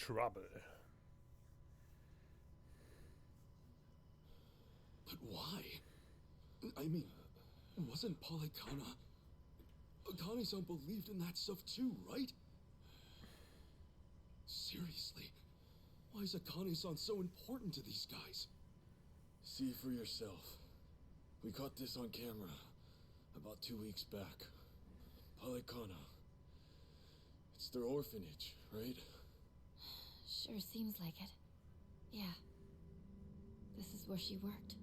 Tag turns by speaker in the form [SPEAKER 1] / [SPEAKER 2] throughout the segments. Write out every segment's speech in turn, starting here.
[SPEAKER 1] trouble.
[SPEAKER 2] But why? I mean, wasn't Polycana... Akane-san believed in that stuff too, right? Seriously, why is Akane-san so important to these guys? See for yourself. We caught this on camera about 2 weeks back. Polycana. It's their orphanage, right?
[SPEAKER 3] Sure seems like it. Yeah. This is where she worked.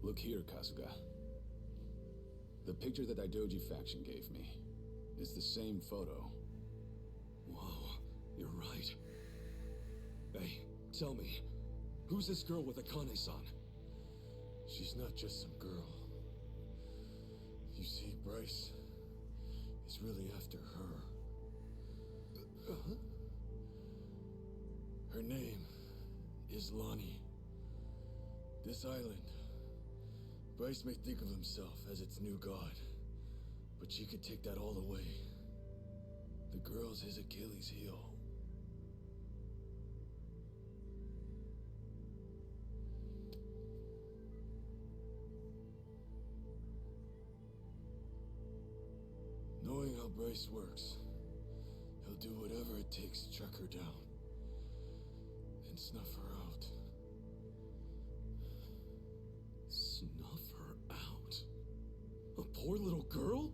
[SPEAKER 4] Look here, Kasuga. The picture that Daidoji faction gave me is the same photo.
[SPEAKER 2] Whoa, you're right. Hey, tell me, who's this girl with Akane-san? She's not just some girl. You see, Bryce is really after her. Her name is Lonnie. This island, Bryce may think of himself as its new god, but she could take that all away. The girl's his Achilles heel. Knowing how Bryce works, he'll do whatever it takes to track her down and snuff her out. Snuff her out? A poor little girl?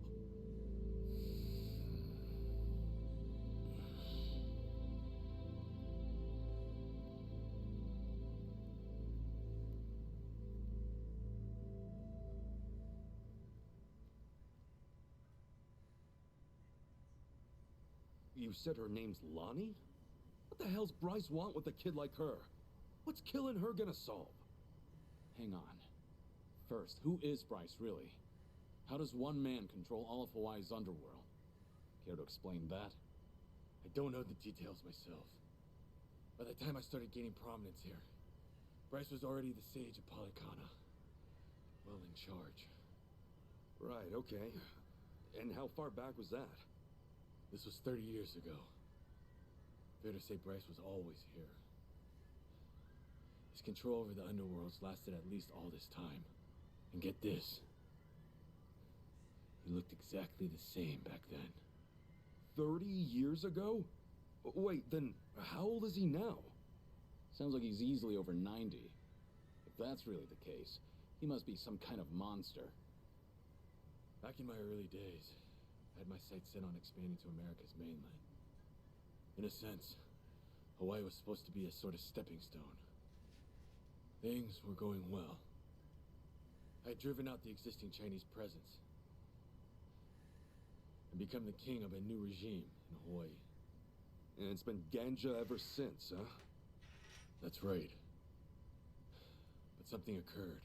[SPEAKER 5] You said her name's Lonnie? What the hell's Bryce want with a kid like her? What's killing her gonna solve?
[SPEAKER 4] Hang on. First, who is Bryce, really? How does one man control all of Hawaii's underworld? Care to explain that?
[SPEAKER 2] I don't know the details myself. By the time I started gaining prominence here, Bryce was already the sage of Polycana. Well in charge.
[SPEAKER 5] Right, okay. And how far back was that?
[SPEAKER 2] This was 30 years ago. Fair to say Bryce was always here. His control over the underworlds lasted at least all this time. And get this. He looked exactly the same back then.
[SPEAKER 5] 30 years ago? Wait, then how old is he now?
[SPEAKER 4] Sounds like he's easily over 90. If that's really the case, he must be some kind of monster.
[SPEAKER 2] Back in my early days, I had my sights set on expanding to America's mainland. In a sense, Hawaii was supposed to be a sort of stepping stone. Things were going well. I had driven out the existing Chinese presence and become the king of a new regime in Hawaii.
[SPEAKER 5] And it's been ganja ever since, huh?
[SPEAKER 2] That's right. But something occurred,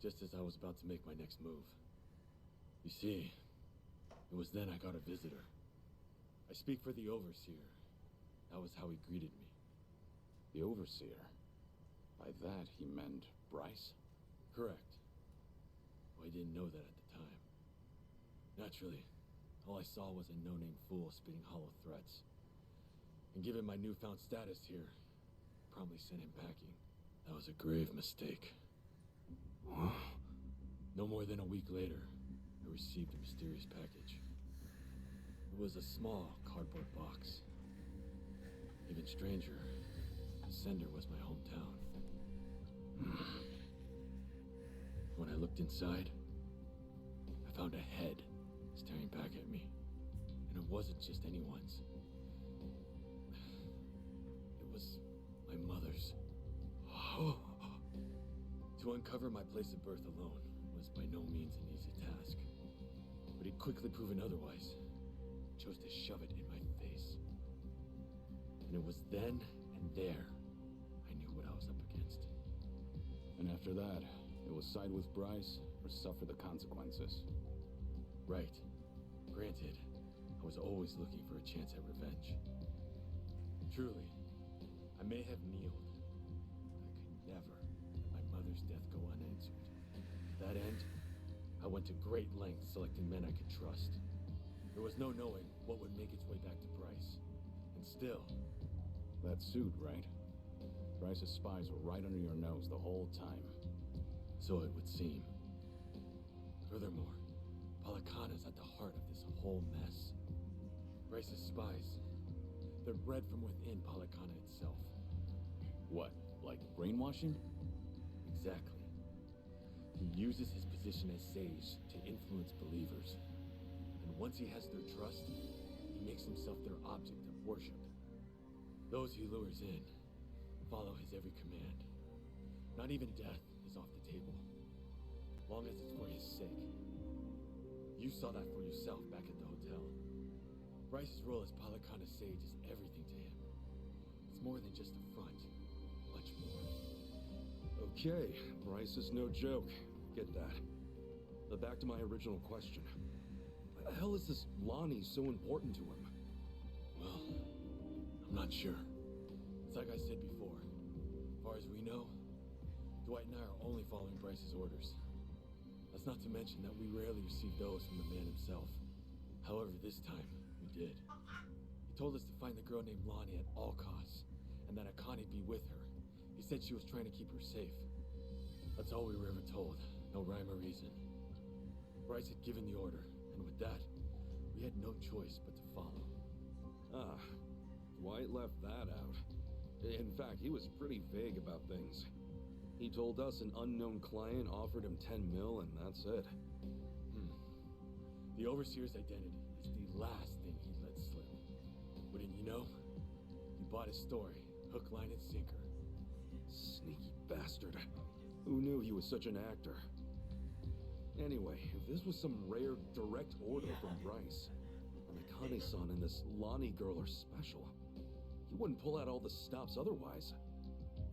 [SPEAKER 2] just as I was about to make my next move. You see, it was then I got a visitor. I speak for the Overseer. That was how he greeted me.
[SPEAKER 4] The Overseer? By that, he meant Bryce?
[SPEAKER 2] Correct. Well, I didn't know that at the time. Naturally, all I saw was a no-name fool spitting hollow threats. And given my newfound status here, promptly sent him packing. That was a grave mistake. No more than a week later, I received a mysterious package. It was a small cardboard box. Even stranger, the sender was my hometown. When I looked inside, I found a head staring back at me. And it wasn't just anyone's. It was my mother's. To uncover my place of birth alone was by no means an easy task. But he'd quickly proven otherwise. Chose to shove it in my face. And it was then and there I knew what I was up against.
[SPEAKER 4] And after that, it was side with Bryce or suffer the consequences.
[SPEAKER 2] Right. Granted, I was always looking for a chance at revenge. Truly, I may have kneeled, but I could never let my mother's death go unanswered. To that end, I went to great lengths selecting men I could trust. There was no knowing what would make its way back to Bryce. And still,
[SPEAKER 4] That suit, right? Bryce's spies were right under your nose the whole time.
[SPEAKER 2] so it would seem. Furthermore, Palikana's at the heart of this whole mess. Bryce's spies, they're bred from within Palikana itself.
[SPEAKER 4] What, like brainwashing?
[SPEAKER 2] Exactly. He uses his position as sage to influence believers. And once he has their trust, he makes himself their object of worship. Those he lures in follow his every command. Not even death is off the table, long as it's for his sake. You saw that for yourself back at the hotel. Bryce's role as Palikana's sage is everything to him. It's more than just a front, much more.
[SPEAKER 5] Okay, Bryce is no joke. Get that. But back to my original question. Why the hell is this Lonnie so important to him?
[SPEAKER 2] Well, I'm not sure. It's like I said before. As far as we know, Dwight and I are only following Bryce's orders. That's not to mention that we rarely receive those from the man himself. However, this time, we did. He told us to find the girl named Lonnie at all costs, and that Akane be with her. He said she was trying to keep her safe. That's all we were ever told. No rhyme or reason. Bryce had given the order, and with that, we had no choice but to follow.
[SPEAKER 5] Ah, Dwight left that out. In fact, he was pretty vague about things. He told us an unknown client offered him 10 mil, and that's it.
[SPEAKER 2] The Overseer's identity is the last thing he let slip. Wouldn't you know? He bought his story, hook, line, and sinker.
[SPEAKER 5] Sneaky bastard. Who knew he was such an actor? Anyway, if this was some rare direct order from Bryce, and Akane-san and this Lonnie girl are special, he wouldn't pull out all the stops otherwise.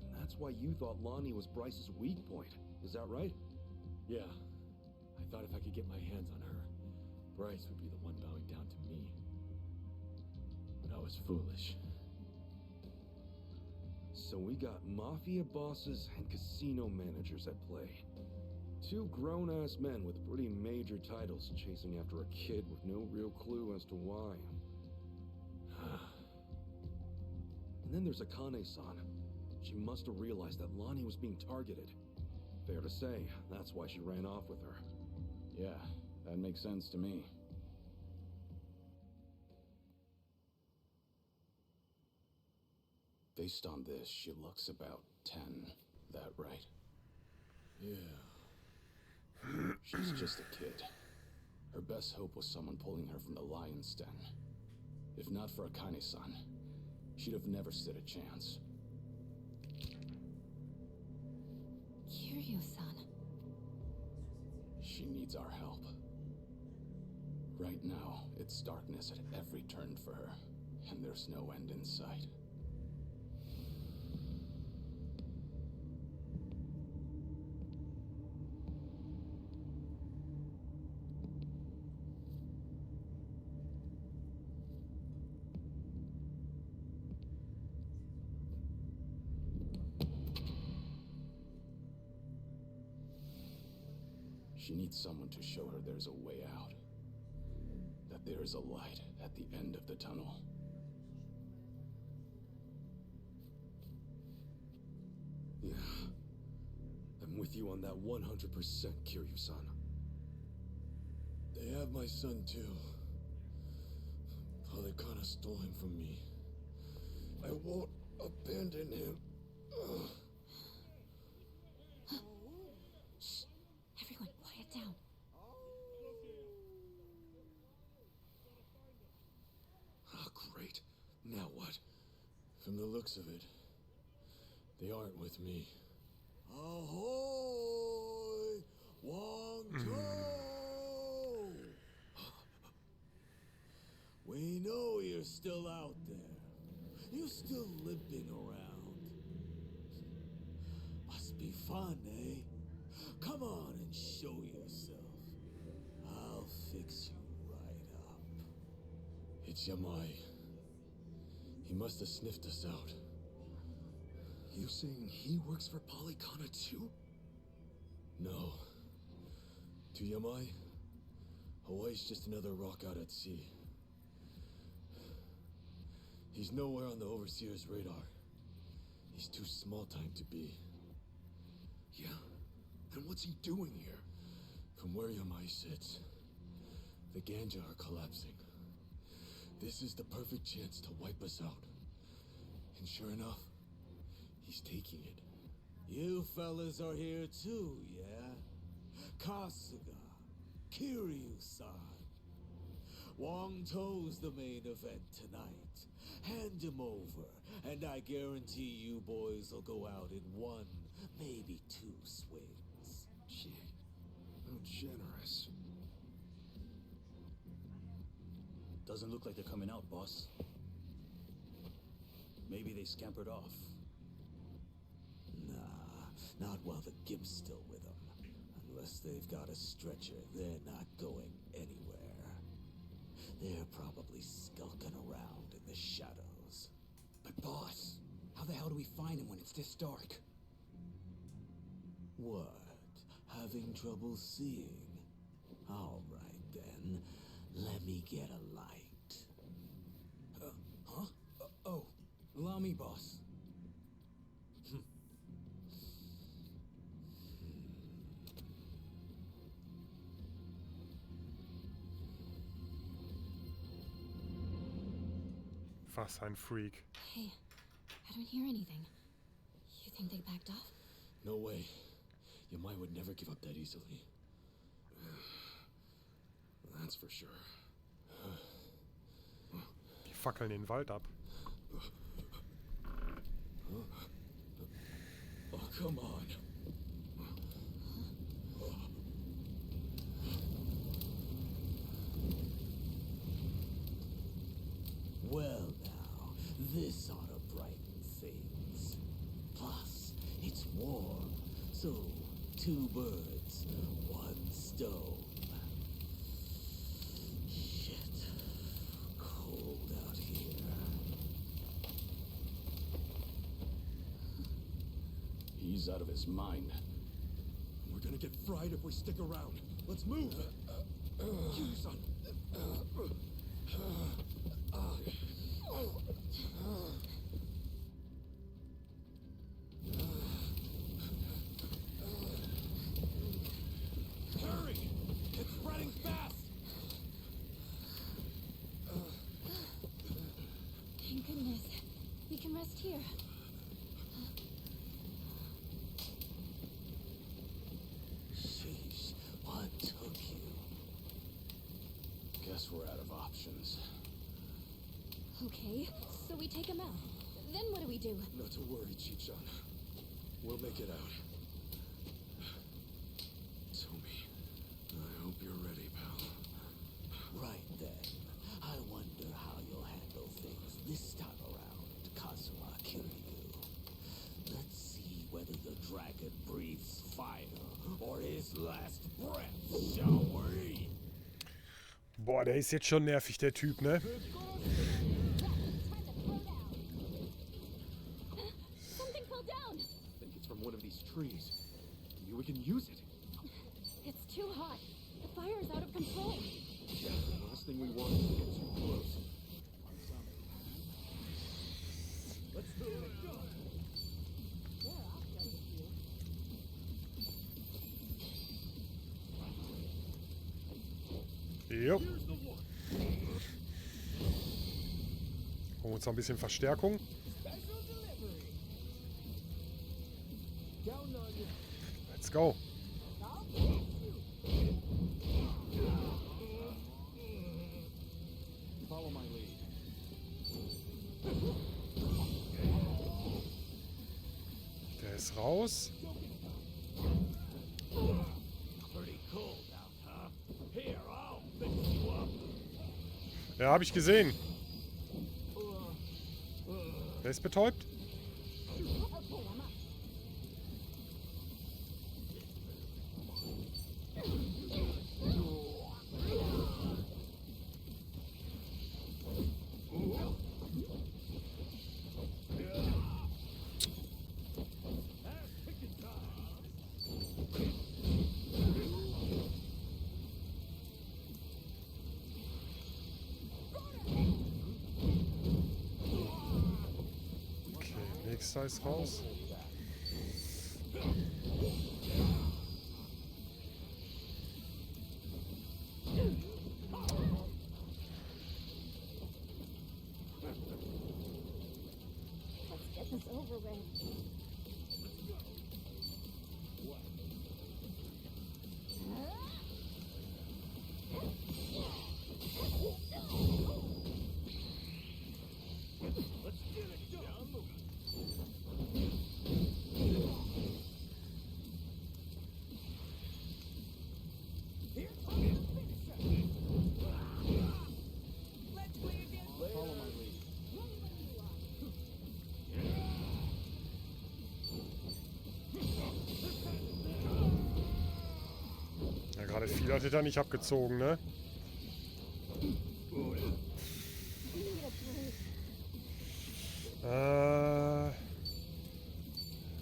[SPEAKER 5] And that's why you thought Lonnie was Bryce's weak point. Is that right?
[SPEAKER 2] Yeah. I thought if I could get my hands on her, Bryce would be the one bowing down to me. But I was foolish.
[SPEAKER 5] So we got mafia bosses and casino managers at play. Two grown-ass men with pretty major titles chasing after a kid with no real clue as to why. And then there's Akane-san. She must have realized that Lonnie was being targeted. Fair to say, that's why she ran off with her.
[SPEAKER 4] Yeah, that makes sense to me. Based on this, she looks about 10. That right?
[SPEAKER 2] Yeah.
[SPEAKER 4] She's just a kid. Her best hope was someone pulling her from the lion's den. If not for Akane-san, she'd have never stood a chance.
[SPEAKER 3] Kiryu-san.
[SPEAKER 4] She needs our help. Right now, it's darkness at every turn for her, and there's no end in sight. She needs someone to show her there's a way out. That there is a light at the end of the tunnel.
[SPEAKER 5] Yeah. I'm with you on that 100%, Kiryu-san.
[SPEAKER 2] They have my son too. Palikana stole him from me. I won't abandon him.
[SPEAKER 3] Shh. Everyone, quiet down.
[SPEAKER 5] Ah, great. Now what?
[SPEAKER 2] From the looks of it, they aren't with me.
[SPEAKER 1] Ahoy! Wangzhou! We know you're still out there. You're still limping around. Must be fun, eh? Come on and show yourself. I'll fix you right up.
[SPEAKER 2] It's Yamai. He must have sniffed us out.
[SPEAKER 5] You saying he works for Palikana too?
[SPEAKER 2] No. To Yamai, Hawaii's just another rock out at sea. He's nowhere on the Overseer's radar. He's too small time to be.
[SPEAKER 5] Yeah? Then what's he doing here?
[SPEAKER 2] From where Yamai sits, the Ganja are collapsing. This is the perfect chance to wipe us out. And sure enough, he's taking it.
[SPEAKER 1] You fellas are here too, yeah? Kasuga, Kiryu-san. Wong To's the main event tonight. Hand him over, and I guarantee you boys will go out in one, maybe two swings.
[SPEAKER 5] Gee, how generous.
[SPEAKER 4] Doesn't look like they're coming out, boss. Maybe they scampered off.
[SPEAKER 1] Nah, not while the Gimp's still with them. Unless they've got a stretcher, they're not going anywhere. They're probably skulking around in the shadows.
[SPEAKER 6] But boss, how the hell do we find him when it's this dark?
[SPEAKER 1] What? Having trouble seeing? All right then, let me get a light.
[SPEAKER 6] Huh? Oh, allow me, boss.
[SPEAKER 7] Was ein Freak.
[SPEAKER 3] Hey, I don't hear anything. You think they backed off?
[SPEAKER 2] No way. Yamai would never give up that easily.
[SPEAKER 5] That's for sure.
[SPEAKER 7] Die fackeln den Wald ab.
[SPEAKER 5] Oh, come on.
[SPEAKER 1] Well now, this ought to brighten things. Plus, it's warm, so 2 birds, 1 stone. Shit, cold out here.
[SPEAKER 4] He's out of his mind.
[SPEAKER 5] We're gonna get fried if we stick around. Let's move! Kiryu-san!
[SPEAKER 1] Hurry! It's spreading fast!
[SPEAKER 3] Thank goodness. We can rest here.
[SPEAKER 1] Sheesh, what took you?
[SPEAKER 4] Guess we're out of options.
[SPEAKER 3] Okay, so we take him out. Then what do we do?
[SPEAKER 5] Not to worry, Chichan. We'll make it out. Tomi, I hope you're ready, pal.
[SPEAKER 1] Right then, I wonder how you'll handle things this time around, Kazuma Kiryu. Let's see whether the dragon breathes fire or his last breath, shall we?
[SPEAKER 7] Boah, der ist jetzt schon nervig, der Typ, ne?
[SPEAKER 3] Something fell down!
[SPEAKER 5] I think it's from one of these trees. Maybe we can use it.
[SPEAKER 3] It's too hot. The fire's out of control.
[SPEAKER 5] Yeah, the last thing we want is to get too close.
[SPEAKER 1] Let's do it.
[SPEAKER 7] Jo. Holen uns noch ein bisschen Verstärkung. Let's go.
[SPEAKER 5] Follow my lead.
[SPEAKER 7] Der ist raus.
[SPEAKER 1] Pretty cold out, huh? Here, I'll fix you up.
[SPEAKER 7] Ja, habe ich gesehen. Wer ist betäubt? Nächster ist raus.
[SPEAKER 3] Let's get this over with.
[SPEAKER 5] Follow my lead.
[SPEAKER 7] Ja, gerade viel hat er da nicht abgezogen, ne? Wir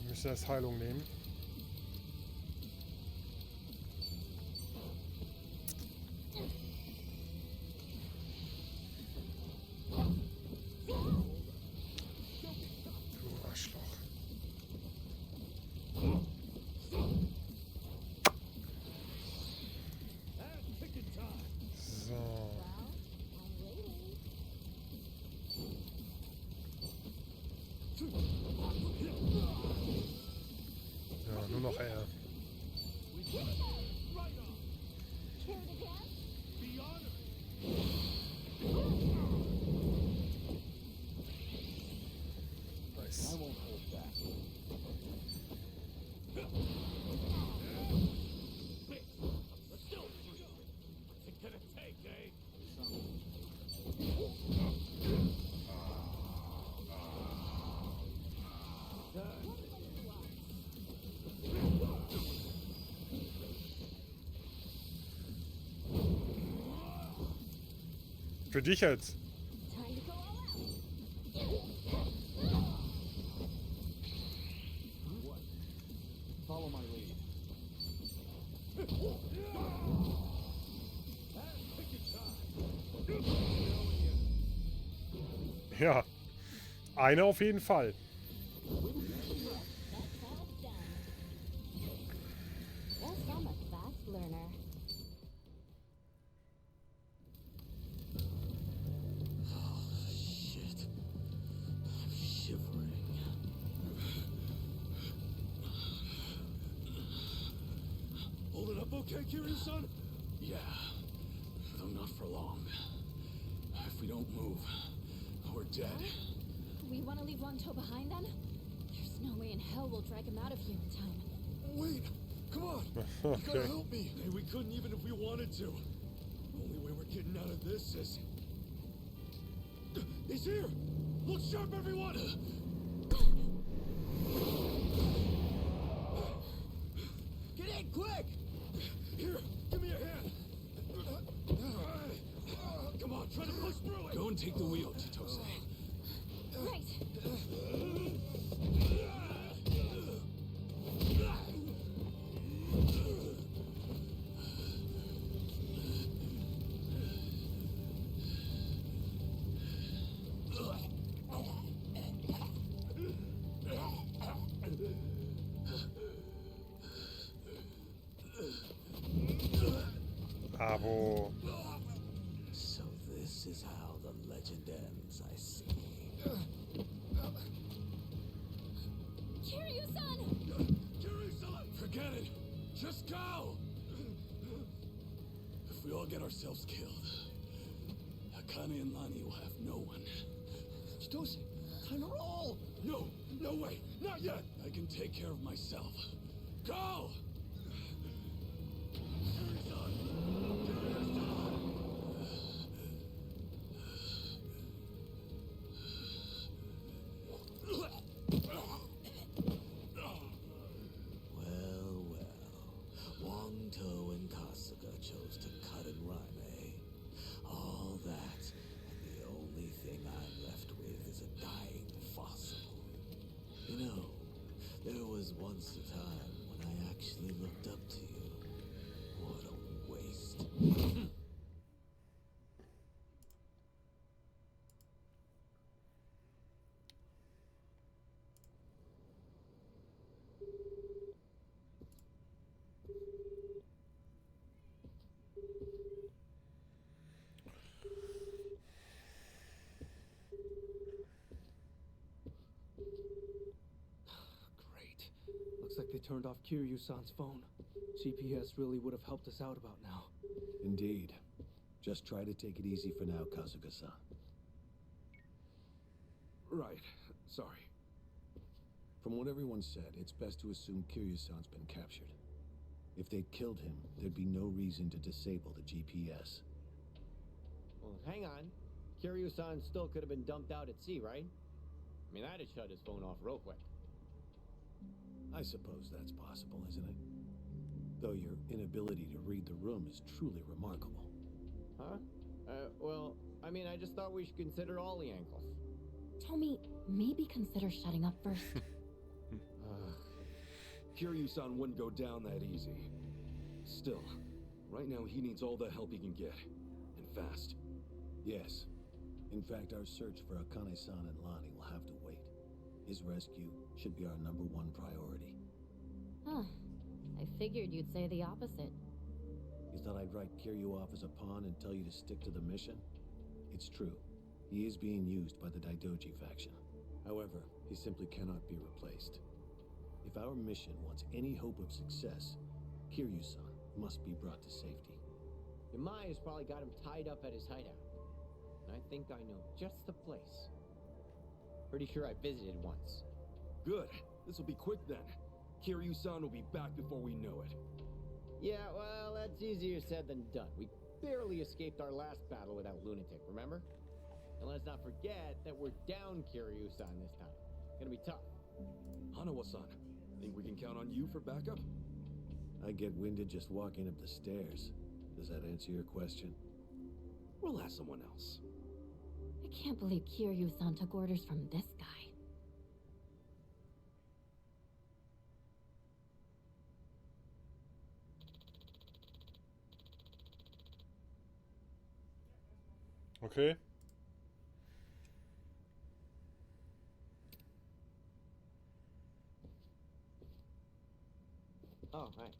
[SPEAKER 7] müssen erst Heilung nehmen. Du Arschloch. So. Ja, nur noch er. Nice.
[SPEAKER 5] I won't hold back.
[SPEAKER 7] Für dich jetzt.
[SPEAKER 3] Time to go all out.
[SPEAKER 5] Follow my lead.
[SPEAKER 7] Ja. Eine auf jeden Fall.
[SPEAKER 3] That's how it's done. Guess I'm a fast learner.
[SPEAKER 1] Shit. I'm shivering.
[SPEAKER 2] Hold it up okay, Kiryu-san?
[SPEAKER 4] Yeah, though not for long. If we don't move, we're dead.
[SPEAKER 3] We want to leave Wangto behind then? There's no way in hell we'll drag him out of here in time.
[SPEAKER 2] Wait! Come on! You
[SPEAKER 7] Okay.
[SPEAKER 2] gotta help me! Hey, we couldn't even if we wanted to. Only way we're getting out of this is... He's here! Look sharp, everyone! Get in, quick! Here, give me a hand! Come on, try to push through it!
[SPEAKER 4] Go and take the wheel, Chitose.
[SPEAKER 3] Right.
[SPEAKER 7] Abo.
[SPEAKER 1] So this is how the legend ends, I see.
[SPEAKER 3] Kiryu-san!
[SPEAKER 2] Kiryu-san! Forget it! Just go!
[SPEAKER 4] If we all get ourselves killed, Akane and Lani will have no one.
[SPEAKER 2] Chitose, time to roll! No, no way, not yet!
[SPEAKER 4] I can take care of myself. Go!
[SPEAKER 1] Well, Wangto and Kasuga chose to cut and run, eh? All that, and the only thing I'm left with is a dying fossil. You know, there was once a time when I actually looked up to you. What a waste.
[SPEAKER 5] they turned off Kiryu-san's phone. GPS really would have helped us out about now.
[SPEAKER 8] Indeed. Just try to take it easy for now, Kasuga-san.
[SPEAKER 5] Right. Sorry.
[SPEAKER 8] From what everyone said, it's best to assume Kiryu-san's been captured. If they'd killed him, there'd be no reason to disable the GPS.
[SPEAKER 9] Well, hang on. Kiryu-san still could have been dumped out at sea, right? I mean, that'd shut his phone off real quick.
[SPEAKER 8] I suppose that's possible, isn't it? Though your inability to read the room is truly remarkable.
[SPEAKER 9] Huh? Well, I mean, I just thought we should consider all the angles.
[SPEAKER 3] Tommy, maybe consider shutting up first.
[SPEAKER 5] Kiryu-san wouldn't go down that easy. Still, right now he needs all the help he can get. And fast.
[SPEAKER 8] Yes. In fact, our search for Akane-san and Lani will have to wait. His rescue should be our #1 priority.
[SPEAKER 3] Huh. I figured you'd say the opposite.
[SPEAKER 8] You thought I'd write Kiryu off as a pawn and tell you to stick to the mission? It's true. He is being used by the Daidoji faction. However, he simply cannot be replaced. If our mission wants any hope of success, Kiryu-san must be brought to safety.
[SPEAKER 9] Yamai has probably got him tied up at his hideout. And I think I know just the place. Pretty sure I visited once.
[SPEAKER 5] Good. This'll be quick then. Kiryu-san will be back before we know it.
[SPEAKER 9] Yeah, well, that's easier said than done. We barely escaped our last battle without Lunatic, remember? And let's not forget that we're down Kiryu-san this time. Gonna be tough.
[SPEAKER 5] Hanawa-san, think we can count on you for backup?
[SPEAKER 8] I get winded just walking up the stairs. Does that answer your question?
[SPEAKER 5] We'll ask someone else.
[SPEAKER 3] I can't believe Kiryu-san took orders from this guy.
[SPEAKER 7] Okay.
[SPEAKER 9] Oh, hi.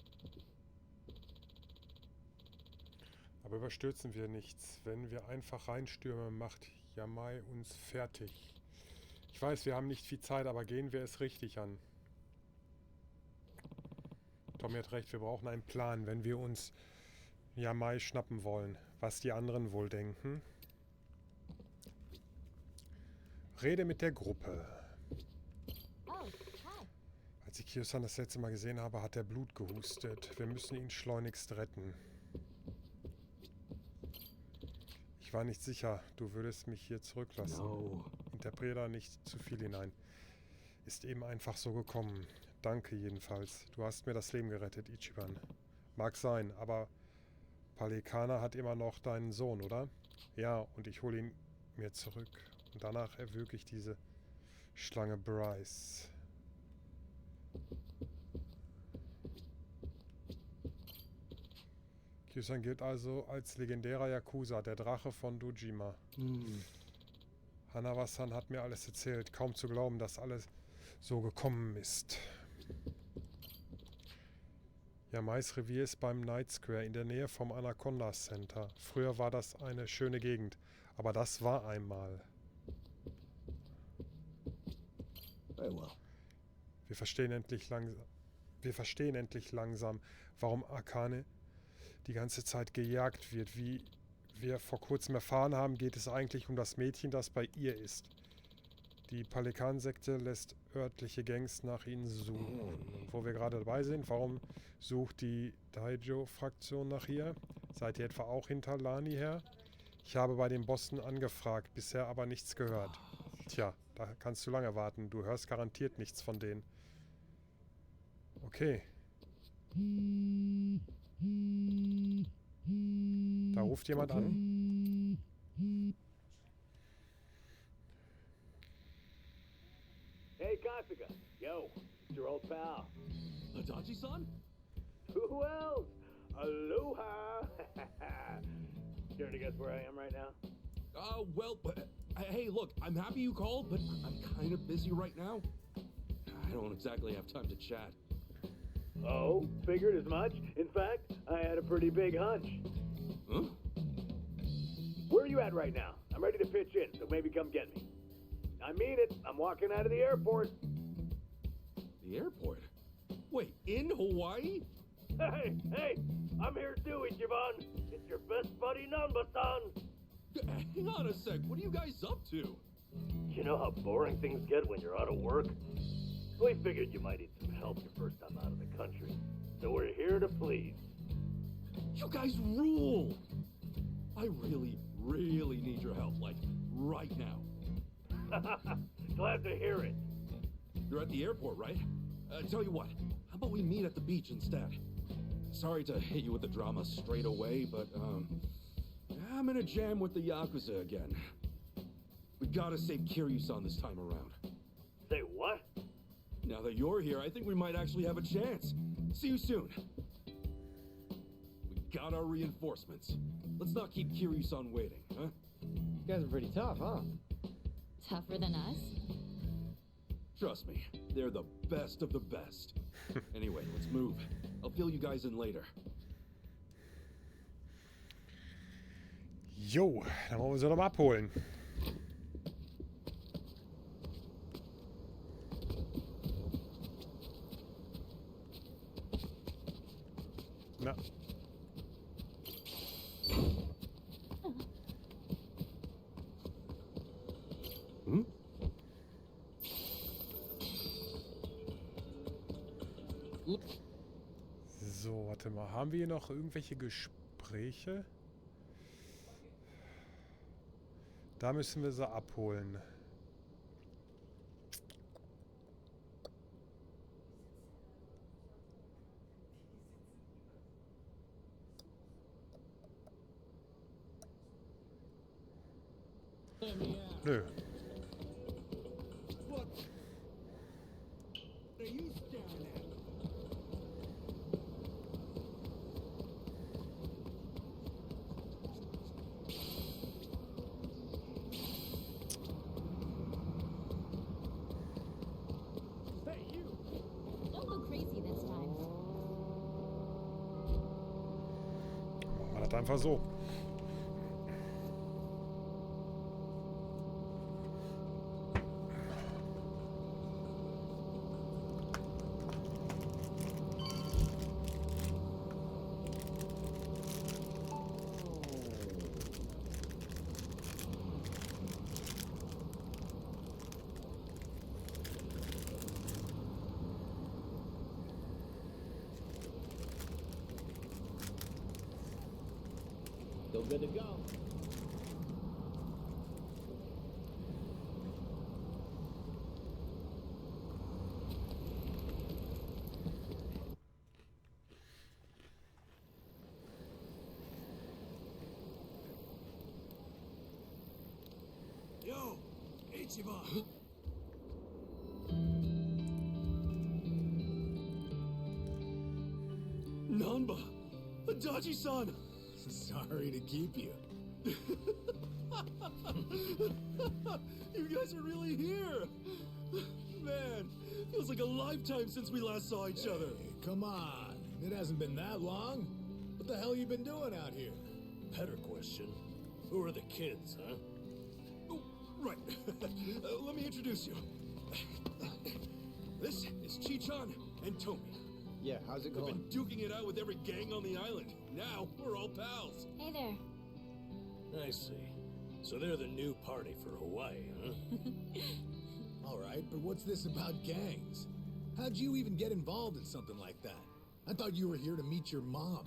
[SPEAKER 7] Aber überstürzen wir nichts. Wenn wir einfach reinstürmen, macht Yamai uns fertig. Ich weiß, wir haben nicht viel Zeit, aber gehen wir es richtig an. Tommy hat recht, wir brauchen einen Plan, wenn wir uns Yamai schnappen wollen. Was die anderen wohl denken. Rede mit der Gruppe. Als ich Kiryu-san das letzte Mal gesehen habe, hat er Blut gehustet. Wir müssen ihn schleunigst retten. Ich war nicht sicher, du würdest mich hier zurücklassen.
[SPEAKER 5] No.
[SPEAKER 7] Interpretiere da nicht zu viel hinein. Ist eben einfach so gekommen. Danke jedenfalls. Du hast mir das Leben gerettet, Ichiban. Mag sein, aber Palikana hat immer noch deinen Sohn, oder? Ja, und ich hole ihn mir zurück. Und danach erwürge ich diese Schlange Bryce. Kiryu-san gilt also als legendärer Yakuza, der Drache von Dojima. Hanawa-san hat mir alles erzählt. Kaum zu glauben, dass alles so gekommen ist. Yamais Revier ist beim Night Square in der Nähe vom Anaconda Center. Früher war das eine schöne Gegend, aber das war einmal. Wir verstehen endlich langsam, warum Akane die ganze Zeit gejagt wird. Wie wir vor kurzem erfahren haben, geht es eigentlich um das Mädchen, das bei ihr ist. Die Pelikan-Sekte lässt örtliche Gangs nach ihnen suchen. Und wo wir gerade dabei sind, warum sucht die Daijo-Fraktion nach ihr? Seid ihr etwa auch hinter Lani her? Ich habe bei den Bossen angefragt, bisher aber nichts gehört. Tja, da kannst du lange warten. Du hörst garantiert nichts von denen. Okay. Da ruft jemand an.
[SPEAKER 10] Hey, Kasuga. Yo, it's your old pal.
[SPEAKER 5] Adachi-san?
[SPEAKER 10] Who else? Aloha! Care to guess where I am right now?
[SPEAKER 5] Well, hey, look, I'm happy you called, but I'm kind of busy right now. I don't exactly have time to chat.
[SPEAKER 10] Oh, figured as much. In fact, I had a pretty big hunch.
[SPEAKER 5] Huh?
[SPEAKER 10] Where are you at right now? I'm ready to pitch in, so maybe come get me. I mean it. I'm walking out of the airport.
[SPEAKER 5] The airport? Wait, in Hawaii?
[SPEAKER 10] Hey, I'm here too, Ichiban. It's your best buddy, Nanba-san.
[SPEAKER 5] Hang on a sec, what are you guys up to?
[SPEAKER 10] You know how boring things get when you're out of work? We figured you might need some help your first time out of the country. So we're here to please.
[SPEAKER 5] You guys rule! I really, really need your help, like, right now.
[SPEAKER 10] Glad to hear it.
[SPEAKER 5] You're at the airport, right? Tell you what, how about we meet at the beach instead? Sorry to hit you with the drama straight away, but, I'm in a jam with the Yakuza again. We gotta save Kiryu-san this time around.
[SPEAKER 10] Say what?
[SPEAKER 5] Now that you're here, I think we might actually have a chance. See you soon. We got our reinforcements. Let's not keep Kiryu-san waiting, huh?
[SPEAKER 9] You guys are pretty tough, huh?
[SPEAKER 3] Tougher than us?
[SPEAKER 5] Trust me, they're the best of the best. Anyway, let's move. I'll fill you guys in later.
[SPEAKER 7] Jo, dann wollen wir sie doch mal abholen. Na.
[SPEAKER 5] Hm?
[SPEAKER 7] So, warte mal. Haben wir hier noch irgendwelche Gespräche? Da müssen wir sie abholen. Nö.
[SPEAKER 3] Don't go crazy this time.
[SPEAKER 7] Machen wir das einfach so.
[SPEAKER 9] Still good to go.
[SPEAKER 1] Yo, Ichiban.
[SPEAKER 5] Nanba! Adachi-san!
[SPEAKER 1] Sorry to keep you.
[SPEAKER 5] You guys are really here! Man, feels like a lifetime since we last saw each other.
[SPEAKER 1] Hey, come on. It hasn't been that long. What the hell you been doing out here? Better question. Who are the kids, huh?
[SPEAKER 5] Oh, right. Let me introduce you. This is Chi-chan and Tomi.
[SPEAKER 9] Yeah, how's it
[SPEAKER 5] We've
[SPEAKER 9] going?
[SPEAKER 5] been duking it out with every gang on the island. Now, we're all pals.
[SPEAKER 3] Hey there.
[SPEAKER 1] I see. So they're the new party for Hawaii, huh? All right, but what's this about gangs? How'd you even get involved in something like that? I thought you were here to meet your mom.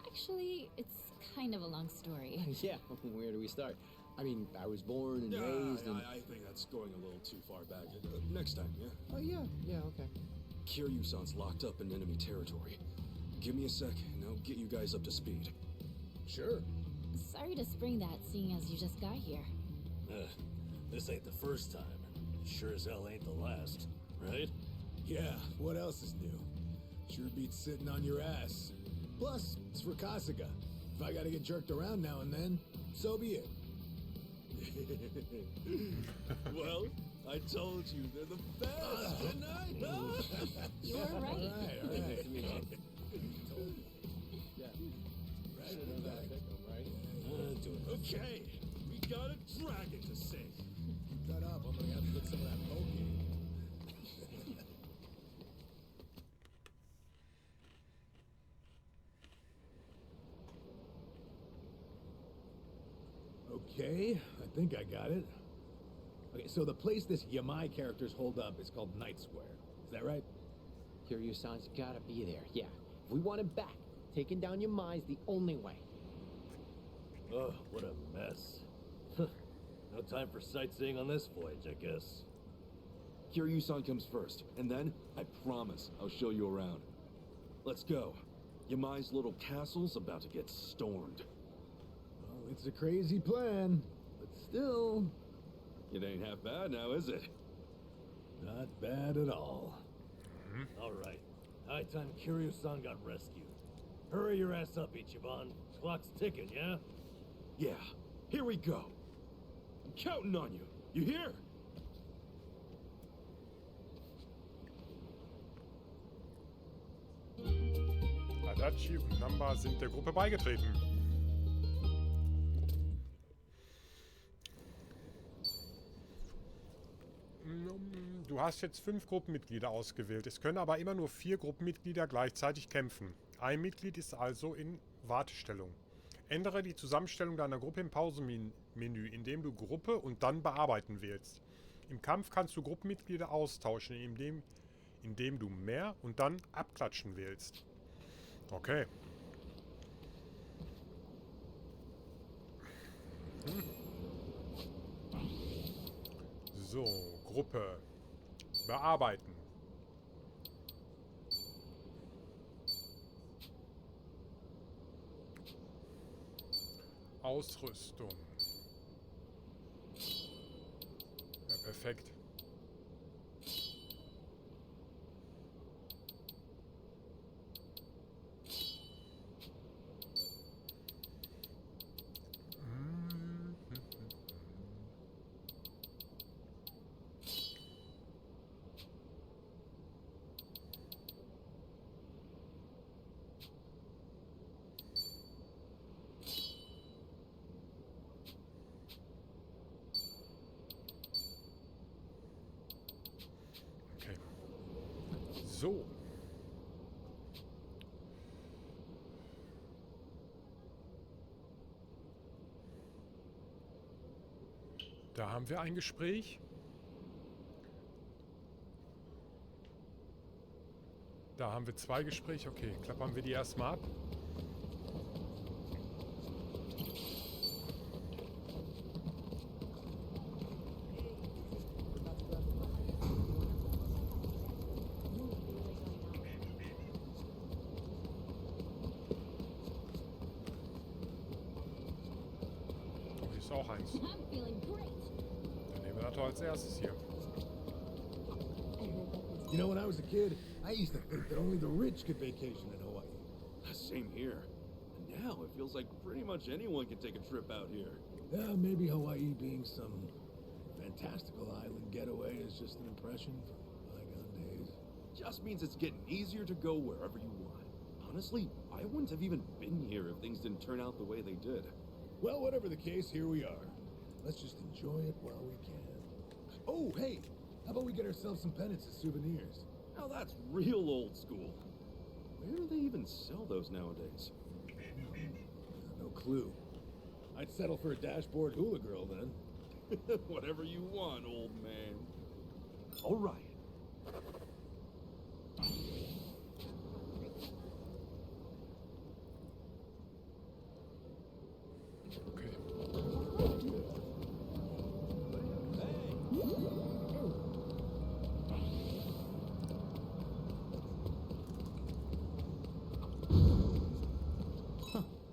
[SPEAKER 3] Actually, it's kind of a long story.
[SPEAKER 9] Yeah, where do we start? I mean, I was born and
[SPEAKER 5] Yeah,
[SPEAKER 9] raised in...
[SPEAKER 5] I think that's going a little too far back. Next time, yeah?
[SPEAKER 9] Oh, yeah, okay.
[SPEAKER 5] Kiryu-san's locked up in enemy territory. Give me a sec, and I'll get you guys up to speed.
[SPEAKER 1] Sure.
[SPEAKER 3] Sorry to spring that, seeing as you just got here.
[SPEAKER 1] This ain't the first time. Sure as hell ain't the last, right? Yeah, what else is new? Sure beats sitting on your ass. Plus, it's for Kasuga. If I gotta get jerked around now and then, so be it.
[SPEAKER 5] Well, I told you, they're the best, didn't I?
[SPEAKER 3] You were right.
[SPEAKER 1] All right.
[SPEAKER 9] Yeah.
[SPEAKER 1] Right back. Doing this.
[SPEAKER 5] Okay, we got a dragon to save.
[SPEAKER 1] Keep that up. I'm gonna have to get some of that poke in.
[SPEAKER 11] Okay, I think I got it. Okay, so the place this Yamai characters hold up is called Night Square. Is that right?
[SPEAKER 9] Kiryu-san's gotta be there, yeah. If we want him back, taking down Yamai's the only way.
[SPEAKER 10] Oh, what a mess. No time for sightseeing on this voyage, I guess.
[SPEAKER 5] Kiryu-san comes first, and then, I promise, I'll show you around. Let's go. Yamai's little castle's about to get stormed.
[SPEAKER 11] Well, it's a crazy plan, but still...
[SPEAKER 5] It ain't half bad now, is it?
[SPEAKER 11] Not bad at all.
[SPEAKER 10] All right. High time Kiryu-san got rescued. Hurry your ass up, Ichiban. Clock's ticking, yeah?
[SPEAKER 5] Yeah, here we go. I'm counting on you. You hear?
[SPEAKER 7] Adachi und Namba sind der Gruppe beigetreten. Du hast jetzt 5 Gruppenmitglieder ausgewählt. Es können aber immer nur 4 Gruppenmitglieder gleichzeitig kämpfen. Ein Mitglied ist also in Wartestellung. Ändere die Zusammenstellung deiner Gruppe im Pausenmenü, indem du Gruppe und dann Bearbeiten wählst. Im Kampf kannst du Gruppenmitglieder austauschen, indem du mehr und dann Abklatschen wählst. Okay. So, Gruppe. Bearbeiten. Ausrüstung. Ja, perfekt. So. Da haben wir ein Gespräch. Da haben wir 2 Gespräche. Okay, klappern wir die erstmal ab. Auch eins. Dann nehmen wir das doch als erstes hier.
[SPEAKER 11] You know, when I was a kid, I used to think that only the rich could vacation in Hawaii.
[SPEAKER 5] Same here. And now it feels like pretty much anyone can take a trip out here.
[SPEAKER 11] Yeah, maybe Hawaii being some fantastical island getaway is just an impression from bygone days.
[SPEAKER 5] Just means it's getting easier to go wherever you want. Honestly, I wouldn't have even been here if things didn't turn out the way they did.
[SPEAKER 11] Well, whatever the case, here we are. Let's just enjoy it while we can. Oh, hey! How about we get ourselves some pennants as souvenirs?
[SPEAKER 5] Now that's real old school. Where do they even sell those nowadays?
[SPEAKER 11] No clue. I'd settle for a dashboard hula girl then.
[SPEAKER 5] Whatever you want, old man. All right.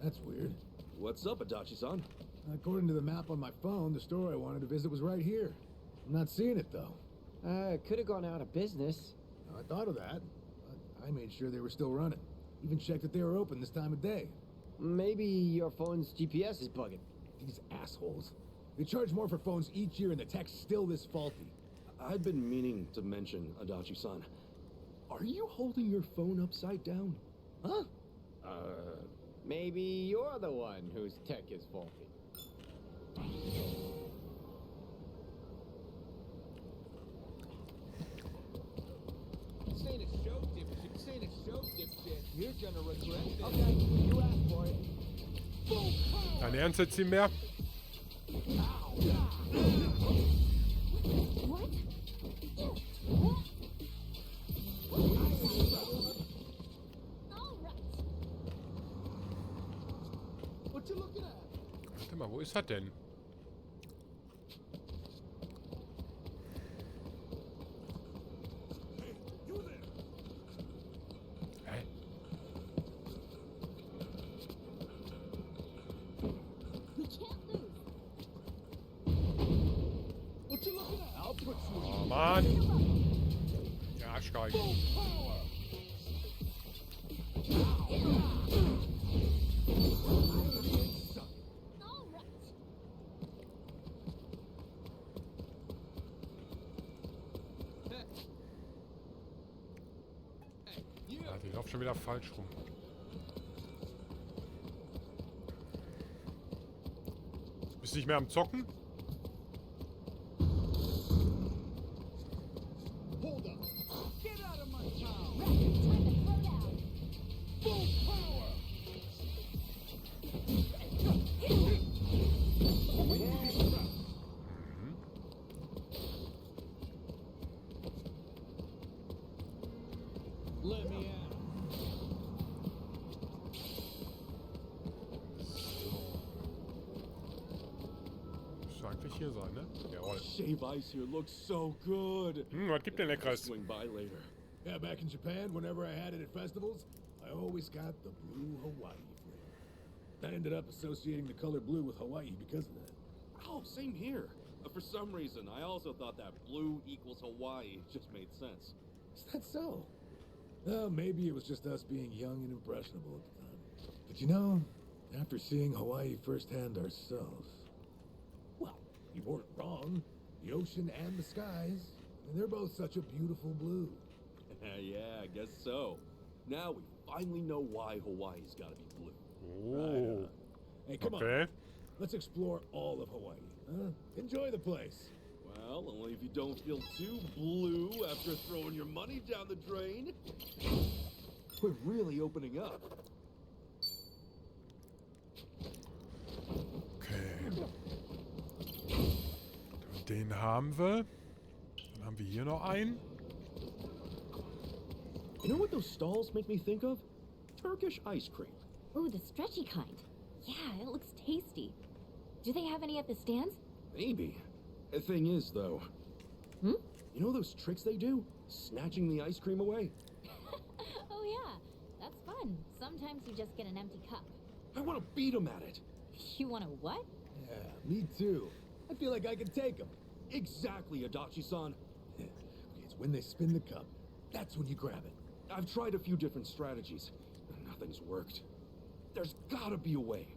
[SPEAKER 11] That's weird.
[SPEAKER 5] What's up, Adachi-san?
[SPEAKER 11] According to the map on my phone, the store I wanted to visit was right here. I'm not seeing it, though.
[SPEAKER 9] Could have gone out of business.
[SPEAKER 11] I thought of that, but I made sure they were still running. Even checked that they were open this time of day.
[SPEAKER 9] Maybe your phone's GPS is bugging.
[SPEAKER 11] These assholes. They charge more for phones each year and the tech's still this faulty.
[SPEAKER 5] I've been meaning to mention, Adachi-san. Are you holding your phone upside down?
[SPEAKER 11] Huh?
[SPEAKER 9] Maybe you're the one whose tech is faulty.
[SPEAKER 12] This ain't a show, dipshit. This ain't a show, dipshit. You're gonna regret this.
[SPEAKER 9] Okay, you asked for it.
[SPEAKER 7] Dein Ernst jetzt nicht mehr?
[SPEAKER 3] What? All right.
[SPEAKER 12] What you looking at?
[SPEAKER 7] Warte mal, wo ist er denn? Hä?
[SPEAKER 3] We can't lose.
[SPEAKER 12] What you looking at? I'll put you
[SPEAKER 7] Oh Mann! Ja, Arschgeige.
[SPEAKER 3] All right.
[SPEAKER 7] Ja, die läuft schon wieder falsch rum. Bist nicht mehr am Zocken?
[SPEAKER 12] Hold up. Get out of my town.
[SPEAKER 3] Rapid, time to throw down.
[SPEAKER 12] Full power.
[SPEAKER 9] Let me out.
[SPEAKER 7] Müsste eigentlich hier sein, ne? Jawohl.
[SPEAKER 5] Shave ice here looks so good.
[SPEAKER 7] Was gibt denn Leckeres?
[SPEAKER 5] Swing by later.
[SPEAKER 11] Yeah, back in Japan, whenever I had it at festivals, I always got the blue Hawaii flavor. I ended up associating the color blue with Hawaii because of that.
[SPEAKER 5] Oh, same here. For some reason, I also thought that blue equals Hawaii just made sense.
[SPEAKER 11] Is that so? Well, maybe it was just us being young and impressionable at the time. But you know, after seeing Hawaii firsthand ourselves, well, we weren't wrong. The ocean and the skies, they're both such a beautiful blue.
[SPEAKER 5] Yeah, I guess so. Now we finally know why Hawaii's gotta be blue.
[SPEAKER 7] Oh.
[SPEAKER 11] Hey, come
[SPEAKER 7] Okay.
[SPEAKER 11] on. Let's explore all of Hawaii. Huh? Enjoy the place.
[SPEAKER 5] Well, only if you don't feel too blue after throwing your money down the drain. We're really opening up.
[SPEAKER 7] Okay. Den haben wir. Dann haben wir hier noch einen.
[SPEAKER 5] You know what those stalls make me think of? Turkish ice cream.
[SPEAKER 3] Ooh, the stretchy kind. Yeah, it looks tasty. Do they have any at the stands?
[SPEAKER 5] Maybe. The thing is, though,
[SPEAKER 3] Hmm?
[SPEAKER 5] you know those tricks they do? Snatching the ice cream away?
[SPEAKER 3] Oh yeah, that's fun. Sometimes you just get an empty cup.
[SPEAKER 5] I want to beat them at it.
[SPEAKER 3] You want to what?
[SPEAKER 11] Yeah, me too. I feel like I could take them.
[SPEAKER 5] Exactly, Adachi-san.
[SPEAKER 11] It's when they spin the cup. That's when you grab it.
[SPEAKER 5] I've tried a few different strategies. Nothing's worked. There's gotta be a way.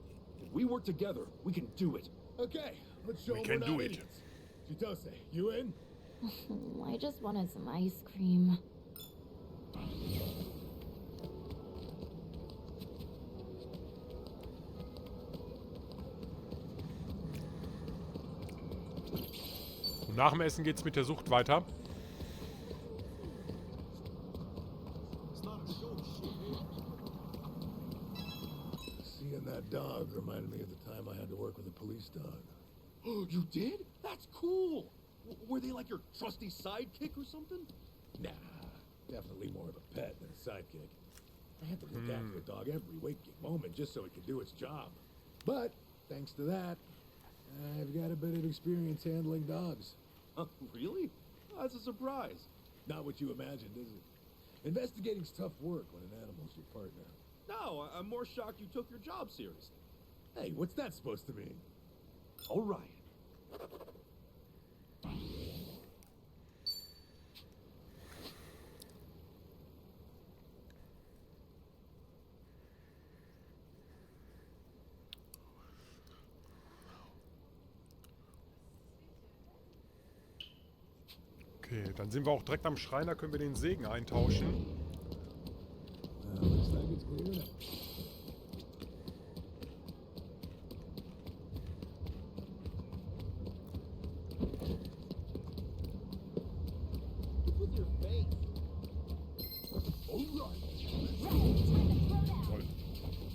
[SPEAKER 5] If we work together, we can do it.
[SPEAKER 11] Okay, let's show
[SPEAKER 7] We
[SPEAKER 11] them
[SPEAKER 7] can
[SPEAKER 11] we're not
[SPEAKER 7] do it.
[SPEAKER 11] idiots. Chitose, you in?
[SPEAKER 3] I just wanted some ice cream.
[SPEAKER 7] Und nach dem Essen geht's mit der Sucht weiter.
[SPEAKER 11] Seeing that dog reminded me of the time I had to work with a police dog.
[SPEAKER 5] Oh, you did? That's cool. Were they like your trusty sidekick or something?
[SPEAKER 11] Nah, definitely more of a pet than a sidekick. I had to look after the dog every waking moment just so it could do its job. But, thanks to that, I've got a bit of experience handling dogs.
[SPEAKER 5] Really? That's a surprise.
[SPEAKER 11] Not what you imagined, is it? Investigating's tough work when an animal's your partner.
[SPEAKER 5] No, I'm more shocked you took your job seriously.
[SPEAKER 11] Hey, what's that supposed to mean?
[SPEAKER 5] All right.
[SPEAKER 7] Okay, dann sind wir auch direkt am Schreiner, können wir den Segen eintauschen.
[SPEAKER 11] Looks like it's clear enough.
[SPEAKER 9] What's with your face?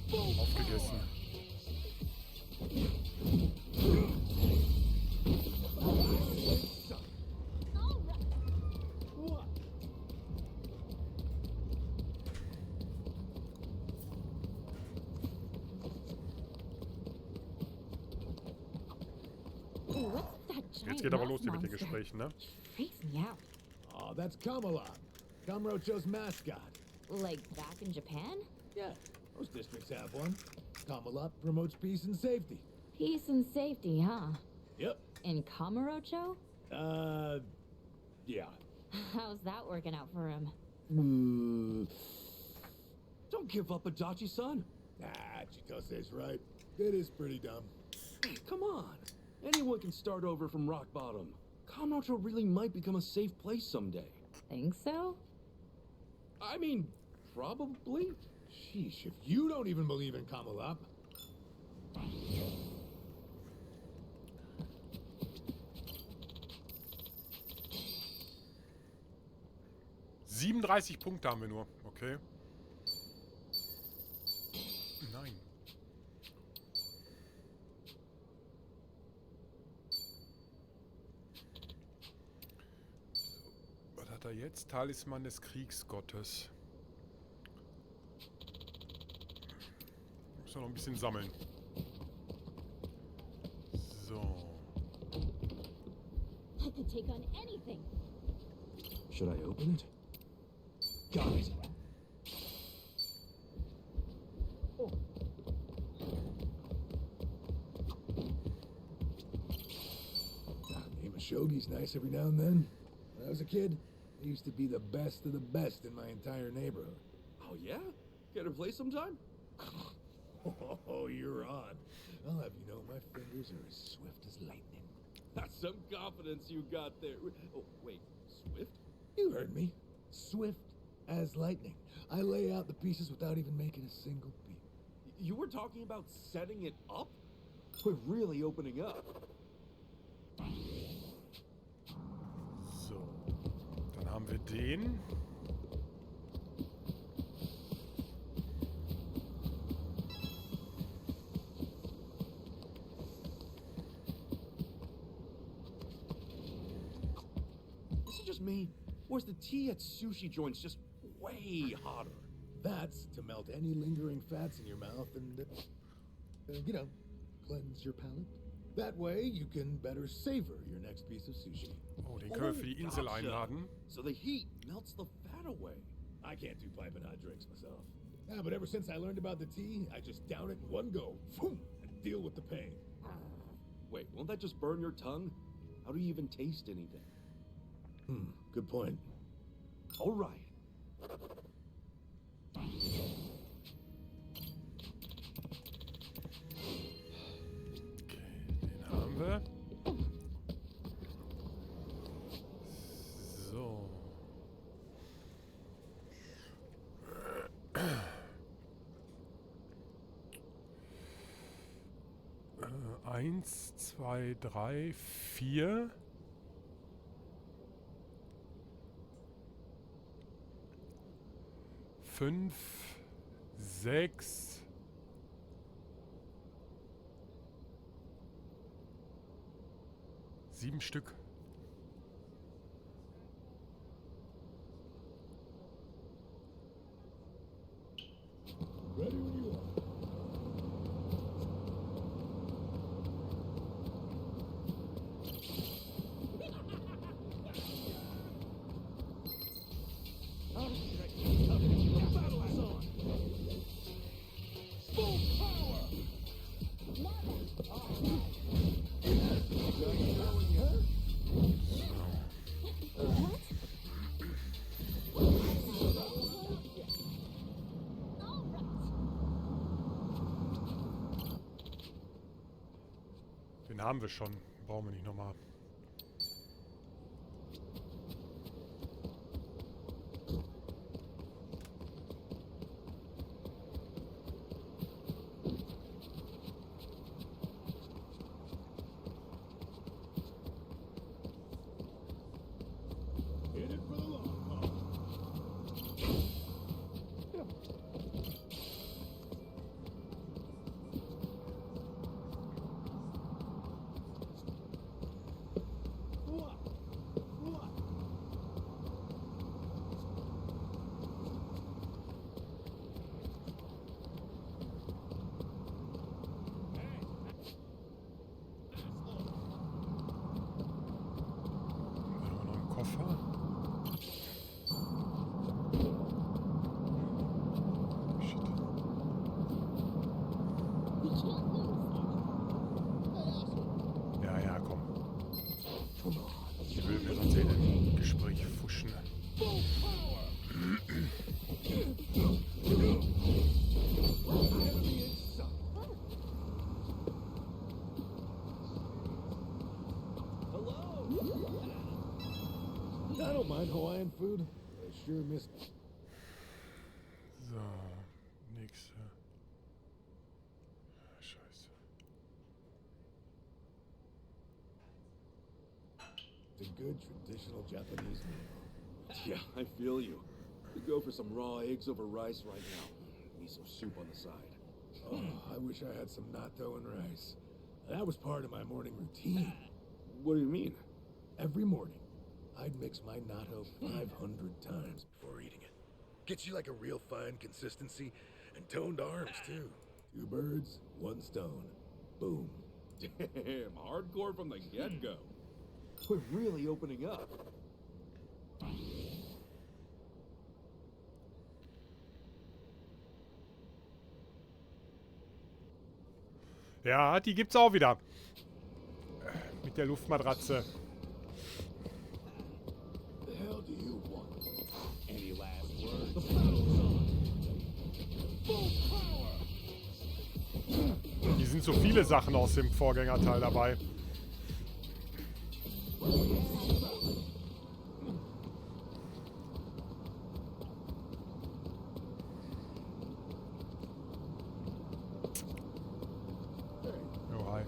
[SPEAKER 7] Toll. Aufgegessen. Jetzt geht aber los hier mit den Gesprächen, ne?
[SPEAKER 3] Freaks me out.
[SPEAKER 11] Oh, that's Kamalot, Kamurocho's mascot.
[SPEAKER 3] Like back in Japan?
[SPEAKER 11] Yeah, most districts have one. Kamalot promotes peace and safety.
[SPEAKER 3] Peace and safety, huh?
[SPEAKER 11] Yep.
[SPEAKER 3] In Kamurocho?
[SPEAKER 11] Yeah.
[SPEAKER 3] How's that working out for him?
[SPEAKER 5] Don't give up, Adachi-san.
[SPEAKER 11] Nah, Chitose's right. It is pretty dumb.
[SPEAKER 5] Come on. Anyone can start over from rock bottom. Kamurocho really might become a safe place someday.
[SPEAKER 3] Think so?
[SPEAKER 5] I mean, probably.
[SPEAKER 11] Sheesh, if you don't even believe in Kamalot.
[SPEAKER 7] 37 Punkte haben wir nur. Okay. Nein. So, was hat er jetzt? Talisman des Kriegsgottes. Muss noch ein bisschen sammeln. So.
[SPEAKER 3] I could take on anything.
[SPEAKER 5] Should I open it? Got it.
[SPEAKER 11] Oh. Game of shogi's nice every now and then. When I was a kid, I used to be the best of the best in my entire neighborhood.
[SPEAKER 5] Oh, yeah? Get to play sometime?
[SPEAKER 11] Oh, you're on. I'll have you know my fingers are as swift as lightning.
[SPEAKER 5] That's some confidence you got there. Oh, wait, Swift?
[SPEAKER 11] You heard me. Swift as lightning. I lay out the pieces without even making a single beat.
[SPEAKER 5] You were talking about setting it up? We're really opening up.
[SPEAKER 7] So. Dann haben wir den.
[SPEAKER 5] Is it just me? Or is the tea at sushi joints just way hotter?
[SPEAKER 11] That's to melt any lingering fats in your mouth and, you know, cleanse your palate. That way you can better savor your next piece of sushi.
[SPEAKER 7] Oh, den können wir für die Insel einladen.
[SPEAKER 5] So the heat melts the fat away.
[SPEAKER 11] I can't do piping hot drinks myself. Yeah, but ever since I learned about the tea, I just down it in one go. Boom, and deal with the pain.
[SPEAKER 5] Wait, won't that just burn your tongue? How do you even taste anything?
[SPEAKER 11] Good point.
[SPEAKER 5] All right.
[SPEAKER 7] Okay, den haben wir. So. Eins, zwei, drei, vier. 5, 6, 7 Stück.
[SPEAKER 11] Ready when you are.
[SPEAKER 7] Den haben wir schon. Brauchen wir nicht nochmal.
[SPEAKER 11] In it for the long haul.
[SPEAKER 7] Ja, ja, komm. Ich will mir sonst in ein Gespräch fuschen.
[SPEAKER 11] I don't mind Hawaiian food. I sure miss.
[SPEAKER 7] So, nächste. Scheiße.
[SPEAKER 11] It's a good traditional Japanese meal.
[SPEAKER 5] Yeah, I feel you. Could go for some raw eggs over rice right now. Miso soup on the side.
[SPEAKER 11] Oh, I wish I had some natto and rice. That was part of my morning routine.
[SPEAKER 5] What do you mean?
[SPEAKER 11] Every morning, I'd mix my natto 500 times before eating it. Gets you like a real fine consistency and toned arms, too. 2 birds, 1 stone. Boom.
[SPEAKER 5] Damn, hardcore from the get-go. We're really opening up.
[SPEAKER 7] Ja, die gibt's auch wieder. Mit der Luftmatratze.
[SPEAKER 11] The hell do you want?
[SPEAKER 12] Any last words?
[SPEAKER 11] The battle's on. Full power.
[SPEAKER 7] Hier sind so viele Sachen aus dem Vorgängerteil dabei. Oh, hi.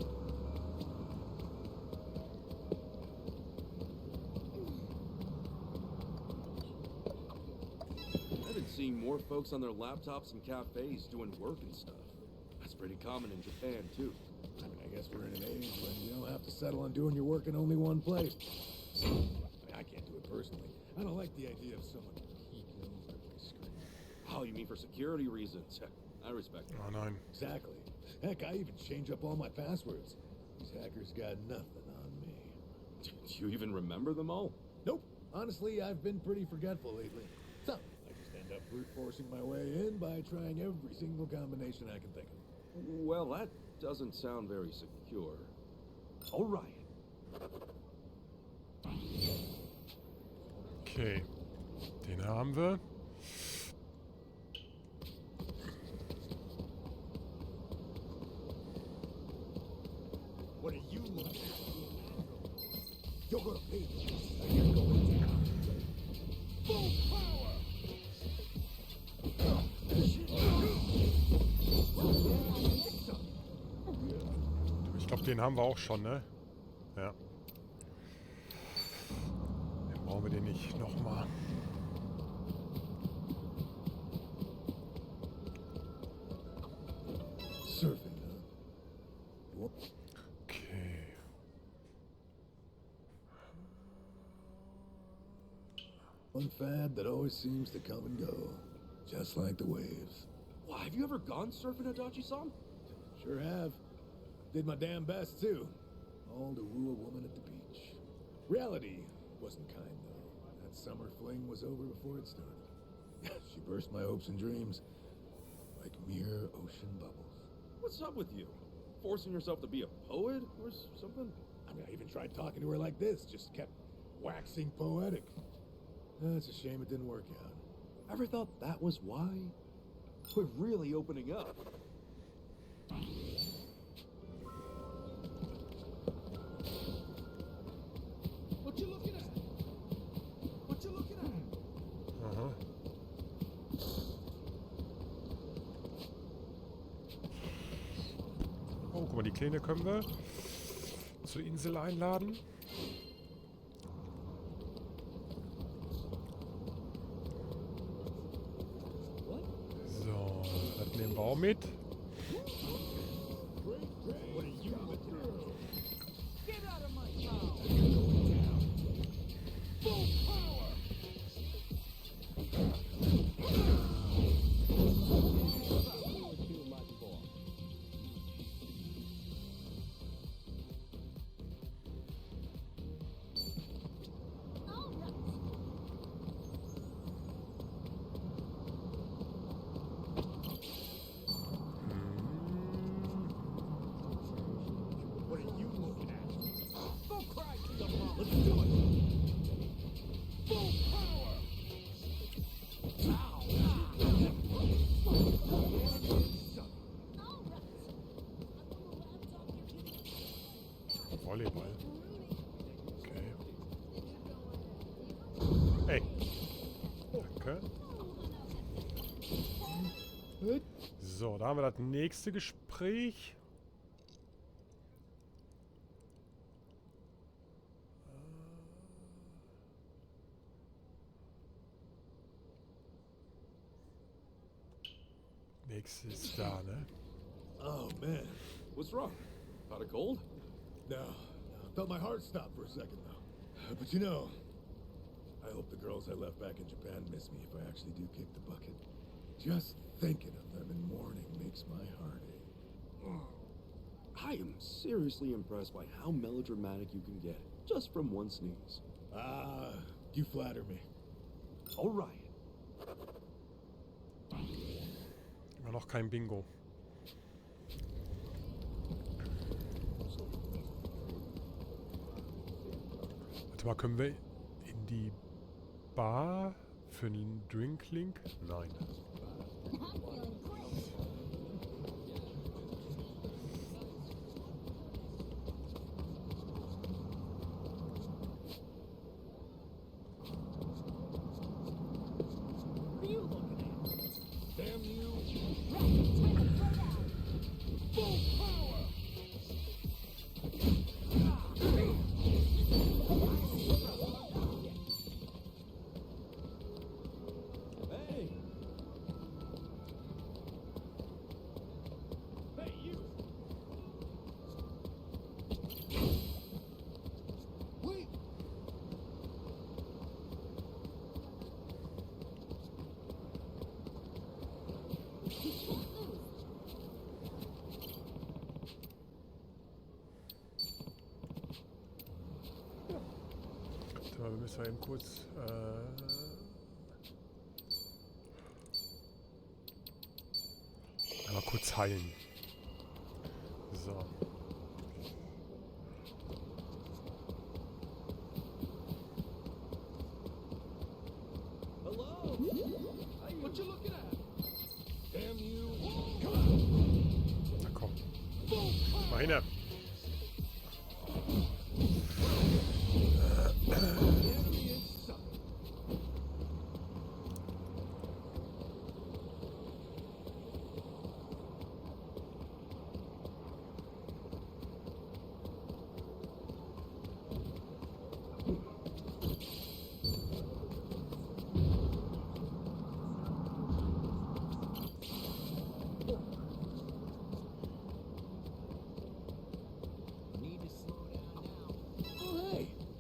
[SPEAKER 5] I've been seeing more folks on their laptops and cafes doing work and stuff. That's pretty common in Japan, too.
[SPEAKER 11] I mean, I guess we're in an age when you don't have to settle on doing your work in only one place. I mean, I can't do it personally. I don't like the idea of someone peeking over my screen.
[SPEAKER 5] Oh, you mean for security reasons? I respect it.
[SPEAKER 7] Oh nein.
[SPEAKER 11] Exactly. Heck, I even change up all my passwords. These hackers got nothing on me.
[SPEAKER 5] Do you even remember them all?
[SPEAKER 11] Nope. Honestly, I've been pretty forgetful lately. So, I just end up brute forcing my way in by trying every single combination I can think of.
[SPEAKER 5] Well, that doesn't sound very secure. All right.
[SPEAKER 7] Okay. Den haben wir.
[SPEAKER 11] What are you looking at? You're gonna pay for this. Now you're going down. Full power!
[SPEAKER 7] Ich glaube, den haben wir auch schon, ne? Ja. Dann brauchen wir den nicht nochmal.
[SPEAKER 11] Surfing, huh? Whoop.
[SPEAKER 7] Okay.
[SPEAKER 11] One fad that always seems to come and go, just like the waves.
[SPEAKER 5] Wow, have you ever gone surfing, Adachi-san?
[SPEAKER 11] Sure have. Did my damn best, too. All to woo a woman at the beach. Reality wasn't kind, though. That summer fling was over before it started. She burst my hopes and dreams like mere ocean bubbles.
[SPEAKER 5] What's up with you? Forcing yourself to be a poet or something?
[SPEAKER 11] I mean, I even tried talking to her like this, just kept waxing poetic. It's a shame it didn't work out.
[SPEAKER 5] Ever thought that was why? We're really opening up.
[SPEAKER 12] What you looking at? What you looking at?
[SPEAKER 7] Aha. Oh, guck mal, die Kleine können wir zur Insel einladen. So, das nehmen wir auch mit.
[SPEAKER 11] What are you looking at?
[SPEAKER 12] Get out of my town!
[SPEAKER 11] Full power!
[SPEAKER 7] Volleyball. Okay. Ey. Danke. So, da haben wir das nächste Gespräch. Nächstes ist da, ne?
[SPEAKER 11] Oh, man.
[SPEAKER 5] What's wrong? Caught a cold?
[SPEAKER 11] No. Felt my heart stop for a second, though. But you know, I hope the girls I left back in Japan miss me if I actually do kick the bucket. Just thinking of them in mourning makes my heart ache.
[SPEAKER 5] I am seriously impressed by how melodramatic you can get, just from one sneeze.
[SPEAKER 11] Ah, you flatter me.
[SPEAKER 5] All right.
[SPEAKER 7] Immer noch kein Bingo. Warte mal, können wir in die Bar für einen Drink-Link? Nein.
[SPEAKER 11] Damn you.
[SPEAKER 7] Wir müssen eben kurz einmal kurz heilen. So.
[SPEAKER 12] Hello? What you looking at?
[SPEAKER 11] Damn you.
[SPEAKER 7] Na komm. Mal hin.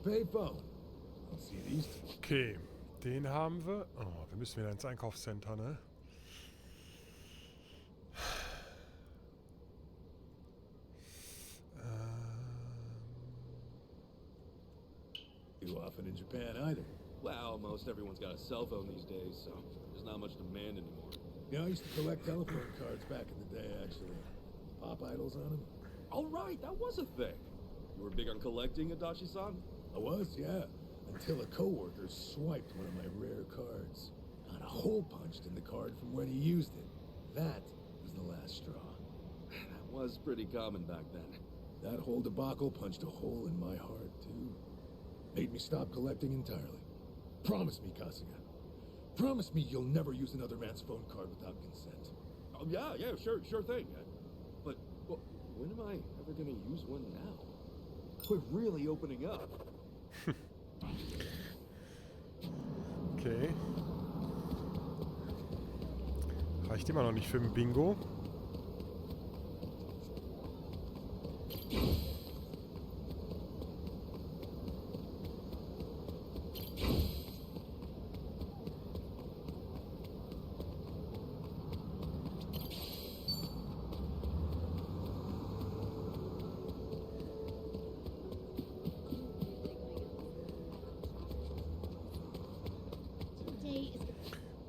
[SPEAKER 11] Payphone. I'll see these.
[SPEAKER 7] Okay, den haben wir. Oh, wir müssen wieder ins Einkaufscenter, ne?
[SPEAKER 11] You often in Japan either.
[SPEAKER 5] Well, most everyone's got a cell phone these days, so there's not much demand anymore.
[SPEAKER 11] Yeah, I used to collect telephone cards back in the day, actually. Pop idols on them.
[SPEAKER 5] All right, that was a thing. You were big on collecting, Adachi-san?
[SPEAKER 11] I was, yeah. Until a coworker swiped one of my rare cards. Got a hole punched in the card from when he used it. That was the last straw.
[SPEAKER 5] That was pretty common back then.
[SPEAKER 11] That whole debacle punched a hole in my heart, too. Made me stop collecting entirely. Promise me, Kasuga. Promise me you'll never use another man's phone card without consent.
[SPEAKER 5] Oh, yeah, sure thing. But when am I ever gonna use one now? We're really opening up.
[SPEAKER 7] Okay. Reicht immer noch nicht für ein Bingo.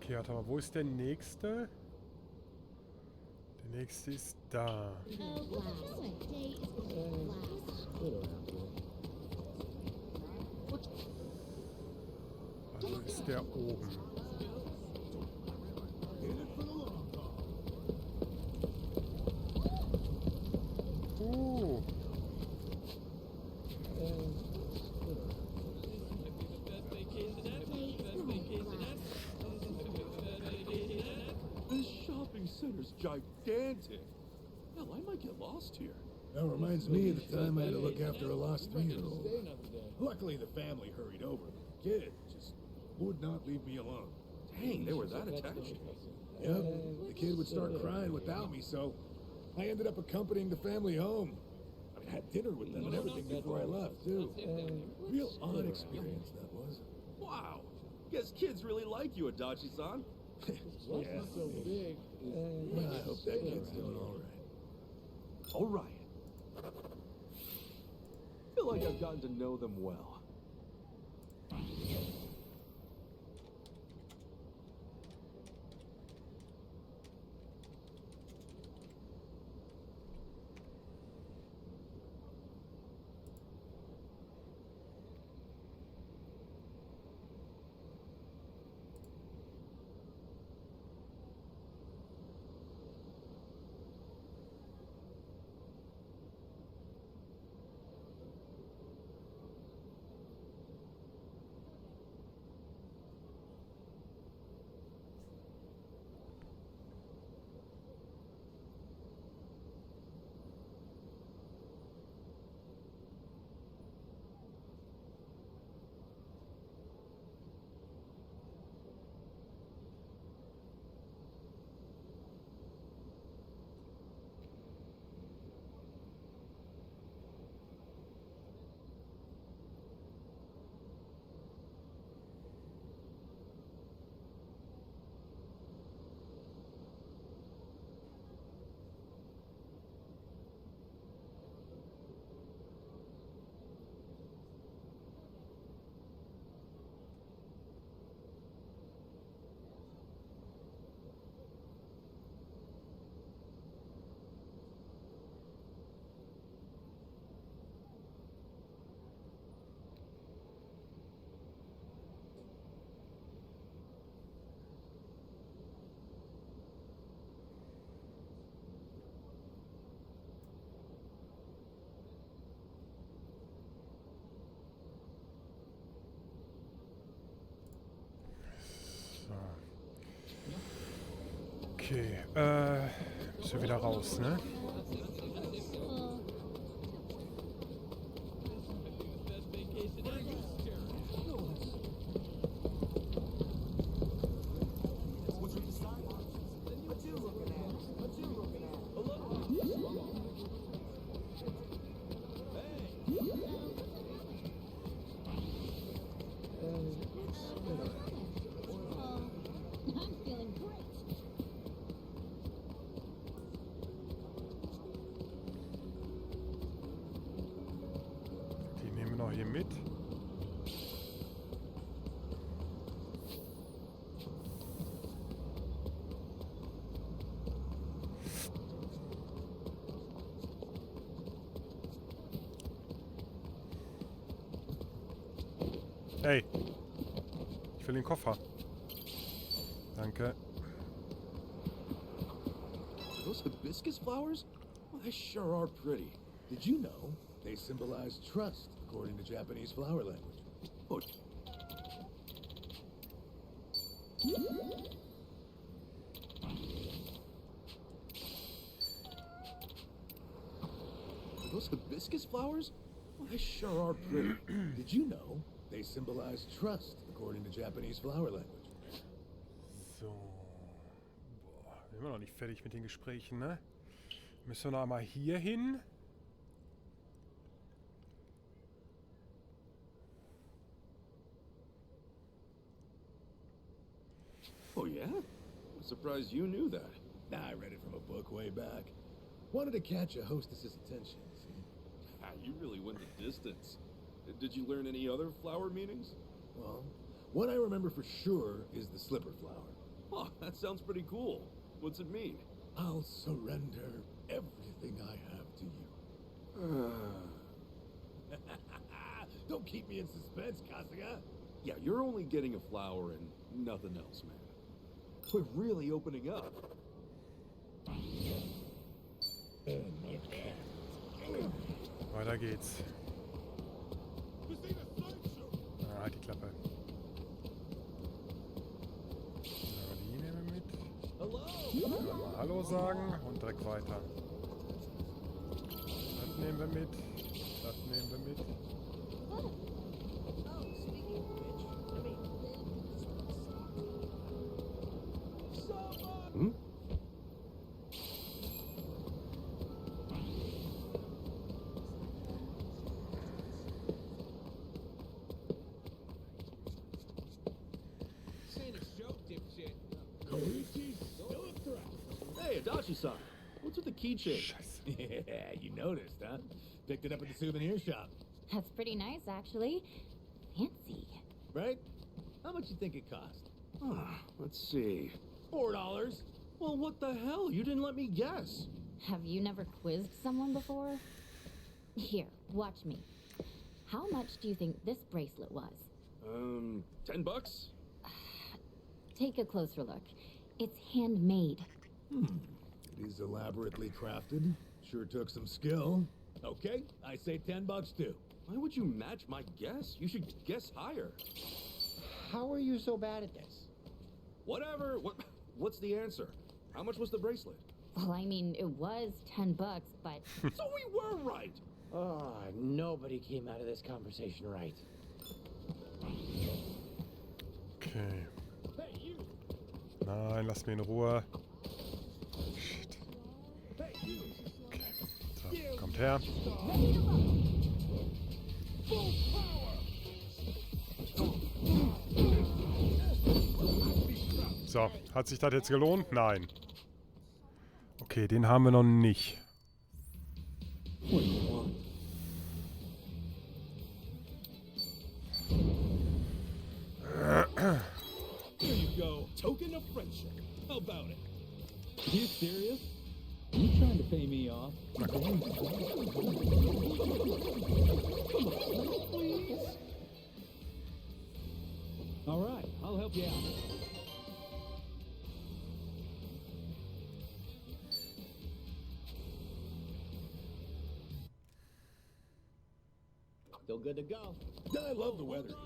[SPEAKER 7] Okay, warte mal, wo ist der nächste? Der nächste ist da. Also ist der oben.
[SPEAKER 5] gigantic. Hell, I might get lost here.
[SPEAKER 11] That reminds me of the time I had to look after a lost 3-year-old. Luckily, the family hurried over. The kid just would not leave me alone.
[SPEAKER 5] Dang, they were that attached.
[SPEAKER 11] Yep, the kid would start crying without me, so I ended up accompanying the family home. I mean, I had dinner with them and everything before I left, too. Real odd experience, that was.
[SPEAKER 5] Wow. Guess kids really like you, Adachi-san.
[SPEAKER 11] Yeah, so big. I hope that kid's doing all right.
[SPEAKER 5] All right. Feel like I've gotten to know them well.
[SPEAKER 7] Okay, müssen wir wieder raus, ne?
[SPEAKER 3] I'm feeling great.
[SPEAKER 7] Die nehmen wir noch hier mit. Hey, ich will den Koffer. Danke.
[SPEAKER 5] Are those hibiscus flowers? Well, they sure are pretty.
[SPEAKER 11] Did you know they symbolize trust, according to Japanese flower language?
[SPEAKER 5] Oh, are those hibiscus flowers? Well, they sure are pretty.
[SPEAKER 11] Did you know they symbolize trust, according to Japanese flower language?
[SPEAKER 7] So. Boah, sind wir noch nicht fertig mit den Gesprächen, ne? Müssen wir noch einmal hier hin.
[SPEAKER 5] Oh, yeah? I'm surprised you knew that.
[SPEAKER 11] I read it from a book way back. Wanted to catch a hostess's attention, see?
[SPEAKER 5] You really went the distance. Did you learn any other flower meanings?
[SPEAKER 11] Well, what I remember for sure is the slipper flower.
[SPEAKER 5] Oh, that sounds pretty cool. What's it mean?
[SPEAKER 11] I'll surrender everything I have to you. Don't keep me in suspense, Kasuga.
[SPEAKER 5] Yeah, you're only getting a flower and nothing else, man. We're really opening up.
[SPEAKER 7] Weiter geht's. Ah, halt die Klappe. So, die nehmen wir mit. Mal Hallo sagen und direkt weiter. Das nehmen wir mit. Das nehmen wir mit.
[SPEAKER 5] Hm? Hey, Adachi-san. What's with the keychain?
[SPEAKER 11] Yeah, you noticed, huh? Picked it up at the souvenir shop.
[SPEAKER 3] That's pretty nice, actually. Fancy.
[SPEAKER 11] Right? How much you think it cost?
[SPEAKER 5] Let's see.
[SPEAKER 11] $4.
[SPEAKER 5] Well, what the hell? You didn't let me guess.
[SPEAKER 3] Have you never quizzed someone before? Here, watch me. How much do you think this bracelet was?
[SPEAKER 5] $10?
[SPEAKER 3] Take a closer look. It's handmade.
[SPEAKER 11] It is elaborately crafted. Sure took some skill. Okay, I say $10 too.
[SPEAKER 5] Why would you match my guess? You should guess higher.
[SPEAKER 9] How are you so bad at this?
[SPEAKER 5] Whatever. What's the answer? How much was the bracelet?
[SPEAKER 3] Well, I mean, it was $10, but...
[SPEAKER 5] So we were right!
[SPEAKER 9] Oh, nobody came out of this conversation right.
[SPEAKER 7] Okay. Nein, lass mich in Ruhe. Shit. Okay. So, kommt her. So, hat sich das jetzt gelohnt? Nein. Okay, den haben wir noch nicht.
[SPEAKER 11] Here you go. Token of friendship. How about it?
[SPEAKER 13] You serious? You trying to pay me off? Please? All right, I'll help you out.
[SPEAKER 9] Still good to go.
[SPEAKER 11] I love the weather here.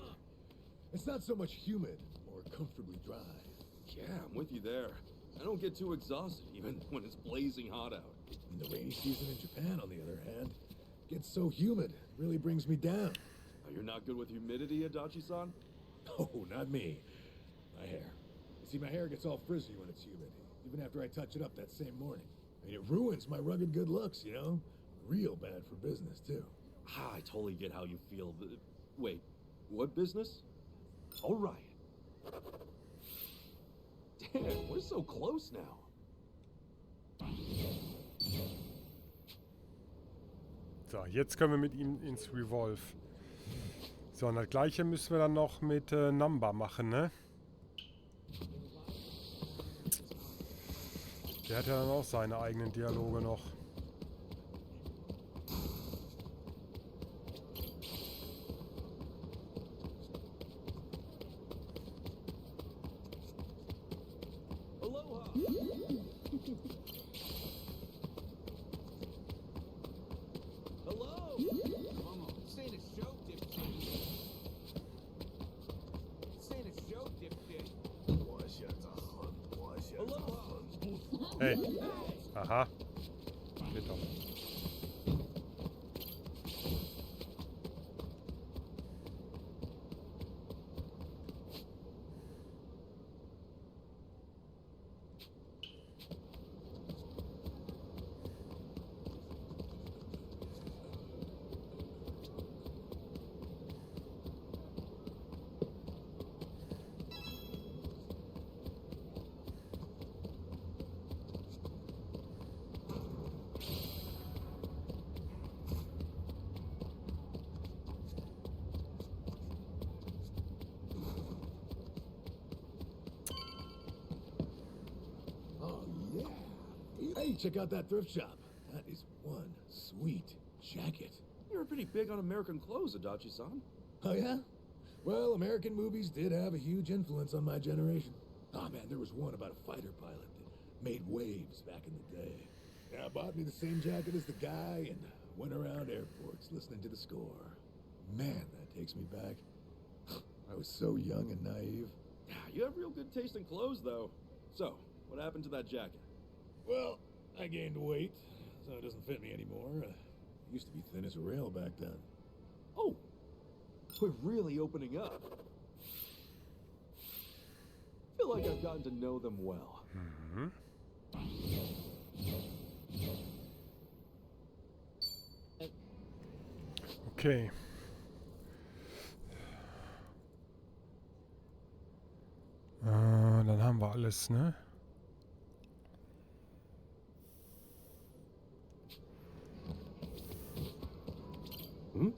[SPEAKER 11] It's not so much humid, more comfortably dry.
[SPEAKER 5] Yeah, I'm with you there. I don't get too exhausted, even when it's blazing hot out.
[SPEAKER 11] In the rainy season in Japan, on the other hand, gets so humid, it really brings me down.
[SPEAKER 5] Oh, you're not good with humidity, Adachi-san?
[SPEAKER 11] Oh, not me. My hair. You see, my hair gets all frizzy when it's humid, even after I touch it up that same morning. I mean, it ruins my rugged good looks, you know? Real bad for business, too.
[SPEAKER 5] I totally get how you feel. Wait, what business? All right. Damn, we're so close now.
[SPEAKER 7] So, jetzt können wir mit ihm ins Revolve. So, und das gleiche müssen wir dann noch mit Number machen, ne? Der hat ja dann auch seine eigenen Dialoge noch. Hey. Aha. Geht doch.
[SPEAKER 11] Hey, check out that thrift shop. That is one sweet jacket.
[SPEAKER 5] You're pretty big on American clothes, Adachi-san.
[SPEAKER 11] Oh, yeah? Well, American movies did have a huge influence on my generation. Oh, man, there was one about a fighter pilot that made waves back in the day. Yeah, bought me the same jacket as the guy and went around airports listening to the score. Man, that takes me back. I was so young and naive.
[SPEAKER 5] Yeah, you have real good taste in clothes, though. So, what happened to that jacket?
[SPEAKER 11] Well, I gained weight, so it doesn't fit me anymore. Used to be thin as a rail back then.
[SPEAKER 5] Oh, we're really opening up. Feel like I've gotten to know them well.
[SPEAKER 7] Mhm. Okay. Dann haben wir alles, ne?
[SPEAKER 5] Hmm?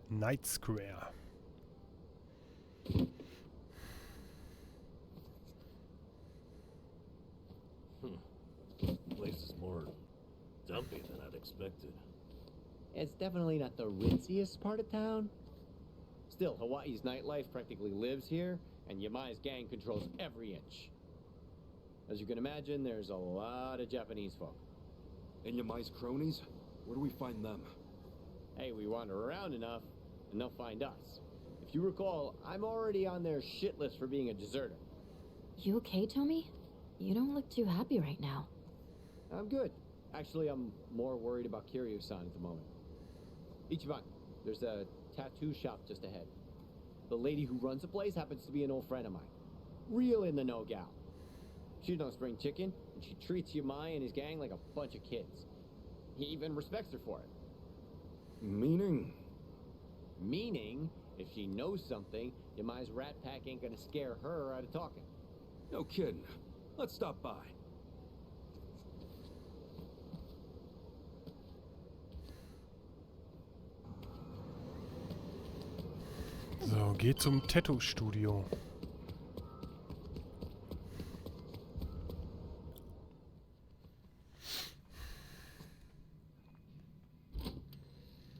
[SPEAKER 7] Night Square.
[SPEAKER 10] Place is more dumpy than I'd expected.
[SPEAKER 9] It's definitely not the ritziest part of town. Still, Hawaii's nightlife practically lives here, and Yamai's gang controls every inch. As you can imagine, there's a lot of Japanese folk.
[SPEAKER 5] And Yamai's cronies? Where do we find them?
[SPEAKER 9] Hey, we wander around enough, and they'll find us. If you recall, I'm already on their shit list for being a deserter.
[SPEAKER 3] You okay, Tommy? You don't look too happy right now.
[SPEAKER 9] I'm good. Actually, I'm more worried about Kiryu-san at the moment. Ichiban, there's a tattoo shop just ahead. The lady who runs the place happens to be an old friend of mine. Real in the know gal. She's no spring chicken, and she treats Yamai and his gang like a bunch of kids. He even respects her for it.
[SPEAKER 5] Meaning?
[SPEAKER 9] Meaning, if she knows something, Yamai's rat pack ain't gonna scare her out of talking.
[SPEAKER 5] No kidding. Let's stop by.
[SPEAKER 7] So, geht zum Tattoo-Studio.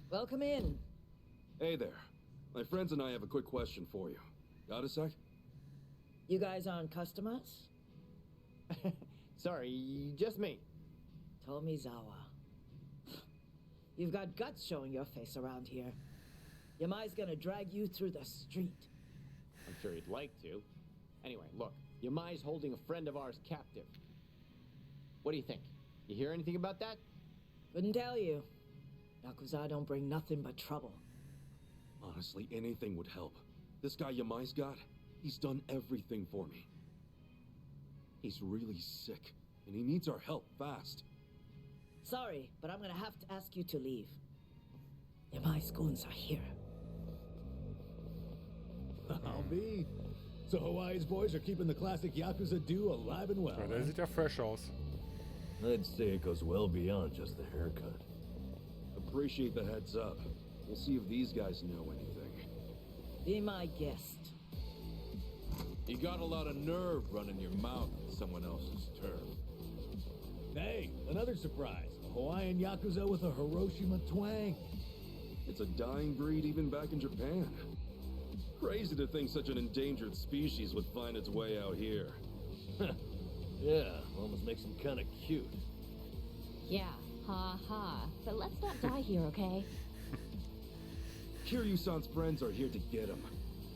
[SPEAKER 14] Welcome in.
[SPEAKER 5] Hey there. My friends and I have a quick question for you. Got a sec?
[SPEAKER 14] You guys aren't customers?
[SPEAKER 9] Sorry, just me.
[SPEAKER 14] Tomizawa. You've got guts showing your face around here. Yamai's gonna drag you through the street.
[SPEAKER 9] I'm sure he'd like to. Anyway, look, Yamai's holding a friend of ours captive. What do you think? You hear anything about that?
[SPEAKER 14] Couldn't tell you. Yakuza don't bring nothing but trouble.
[SPEAKER 5] Honestly, anything would help. This guy Yamai's got, he's done everything for me. He's really sick, and he needs our help fast.
[SPEAKER 14] Sorry, but I'm gonna have to ask you to leave. Yamai's goons are here.
[SPEAKER 11] I'll be. So Hawaii's boys are keeping the classic Yakuza duo alive and well.
[SPEAKER 7] Ja, der sieht ja fresh aus.
[SPEAKER 10] I'd say it goes well beyond just the haircut.
[SPEAKER 5] Appreciate the heads up. We'll see if these guys know anything.
[SPEAKER 14] Be my guest.
[SPEAKER 2] You got a lot of nerve running your mouth on someone else's turf.
[SPEAKER 11] Hey, another surprise. A Hawaiian Yakuza with a Hiroshima twang.
[SPEAKER 5] It's a dying breed even back in Japan. Crazy to think such an endangered species would find its way out here.
[SPEAKER 10] Yeah, almost makes him kind of cute.
[SPEAKER 3] Yeah, ha ha. But let's not die here, okay?
[SPEAKER 5] Kiryu-san's friends are here to get him.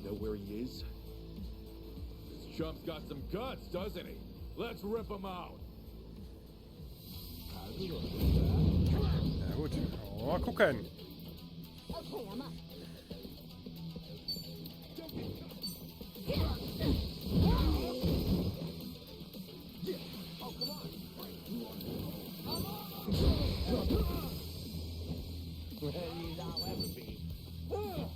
[SPEAKER 5] Know where he is?
[SPEAKER 2] This chump's got some guts, doesn't he? Let's rip him out.
[SPEAKER 7] Ja gut, mal gucken.
[SPEAKER 3] Okay, I'm up.
[SPEAKER 9] Ready as I'll ever be.
[SPEAKER 3] Well,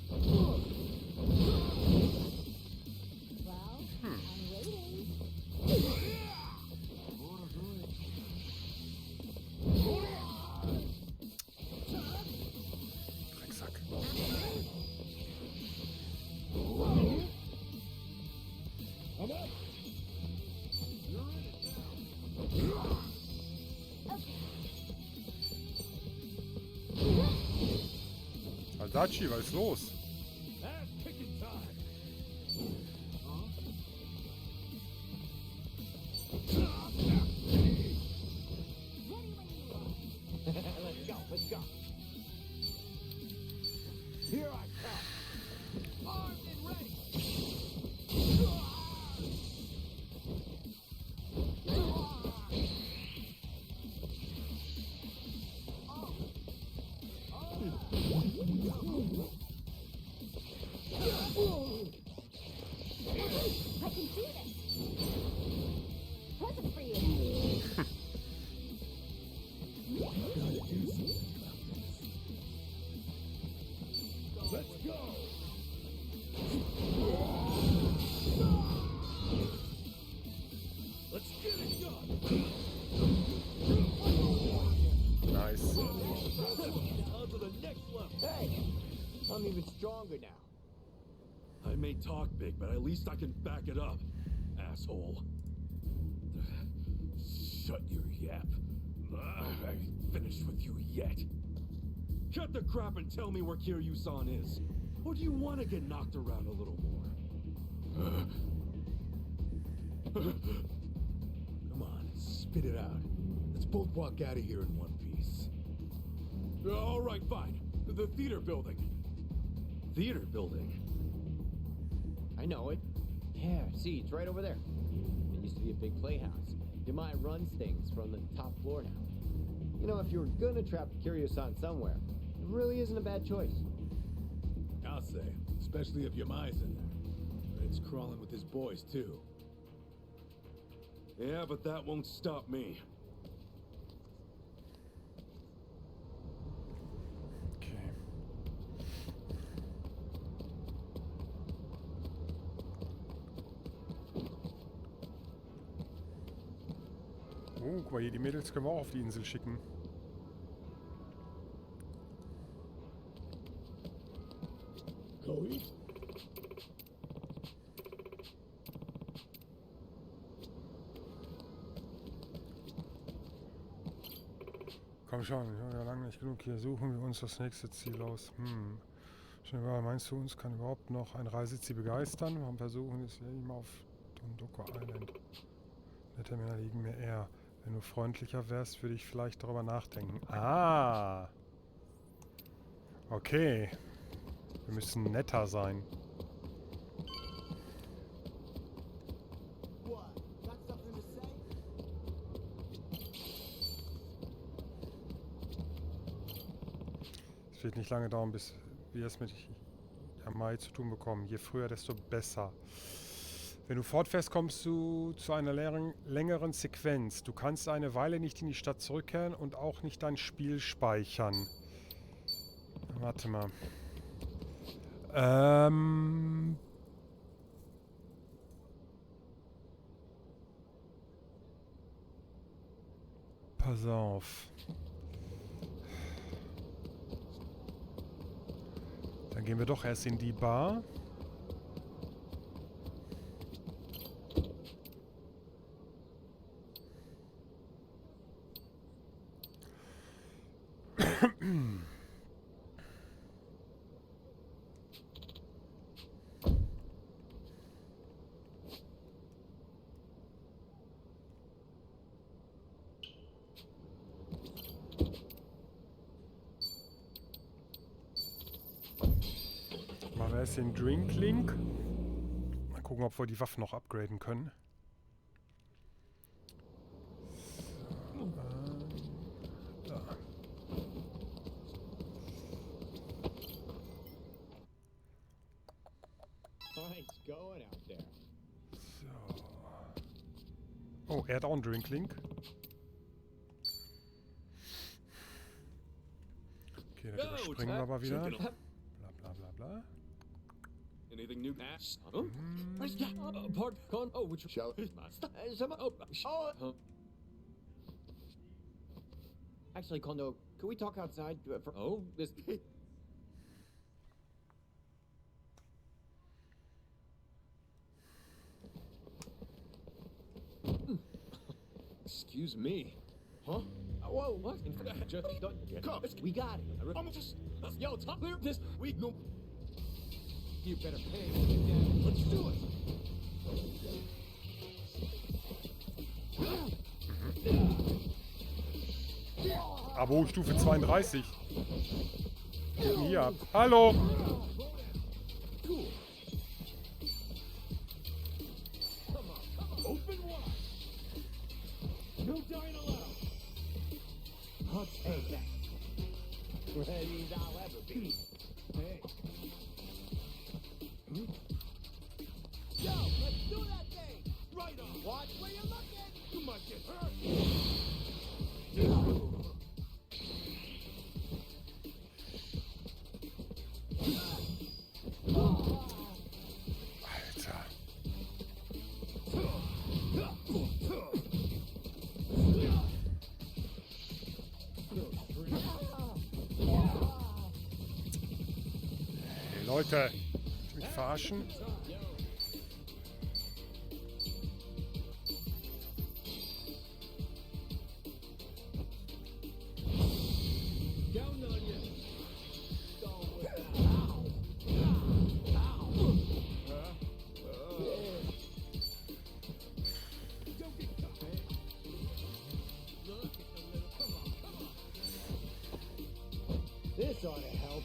[SPEAKER 3] I'm waiting.
[SPEAKER 7] Drecksack.
[SPEAKER 11] I'm up.
[SPEAKER 7] Aldachi, was ist los?
[SPEAKER 11] Ass kicking time.
[SPEAKER 9] Let's go, let's go. Here I come. longer now.
[SPEAKER 5] I may talk big, but at least I can back it up, asshole.
[SPEAKER 11] Shut your yap. I ain't finished with you yet.
[SPEAKER 5] Cut the crap and tell me where Kiryu-san is. Or do you want to get knocked around a little more?
[SPEAKER 11] Come on, spit it out. Let's both walk out of here in one piece.
[SPEAKER 5] All right, fine. The theater building. Theater building?
[SPEAKER 9] I know it. Yeah, see, it's right over there. It used to be a big playhouse. Yamai runs things from the top floor now. You know, if you were gonna trap Kiryu-san somewhere, it really isn't a bad choice.
[SPEAKER 11] I'll say, especially if Yamai's in there. Red's crawling with his boys, too.
[SPEAKER 5] Yeah, but that won't stop me.
[SPEAKER 7] Okay. Oh, guck mal hier, die Mädels können wir auch auf die Insel schicken.
[SPEAKER 11] Go eat.
[SPEAKER 7] Komm schon, ich habe ja lange nicht genug. Hier suchen wir uns das nächste Ziel aus. Schon überall. Meinst du, uns kann überhaupt noch ein Reiseziel begeistern? Wir haben versuchen, es ja immer auf Tondoko Island. Nette Männer liegen mir eher. Wenn du freundlicher wärst, würde ich vielleicht darüber nachdenken. Ah! Okay. Wir müssen netter sein. Es wird nicht lange dauern, bis wir es mit Yamai zu tun bekommen. Je früher, desto besser. Wenn du fortfährst, kommst du zu einer längeren Sequenz. Du kannst eine Weile nicht in die Stadt zurückkehren und auch nicht dein Spiel speichern. Warte mal. Pass auf. Dann gehen wir doch erst in die Bar. Machen wir erst den Drink-Link. Mal gucken, ob wir die Waffen noch upgraden können. Da.
[SPEAKER 9] Nice going out there.
[SPEAKER 7] So. Oh, er hat auch einen Drink-Link. Okay, da überspringen wir aber wieder. Bla bla bla bla.
[SPEAKER 5] Anything new? Oh, pardon. Oh, which shall
[SPEAKER 9] Actually, Kondo, could we talk outside? This.
[SPEAKER 5] Excuse me. Huh?
[SPEAKER 9] Whoa, what? Just don't.
[SPEAKER 5] Come.
[SPEAKER 9] We got it.
[SPEAKER 5] I'm just. Yo, top clear this. We no.
[SPEAKER 9] You better pay.
[SPEAKER 5] Let's do it.
[SPEAKER 7] Abo Stufe 32. Ja. Hallo.
[SPEAKER 10] Open wide. No dying allowed.
[SPEAKER 9] I'll take that. Ready as I'll ever be. Hey.
[SPEAKER 10] Yo, let's do that thing. Right on. Watch where you're looking. You might get hurt.
[SPEAKER 7] Leute, ich mich verarschen.
[SPEAKER 9] This ought to help.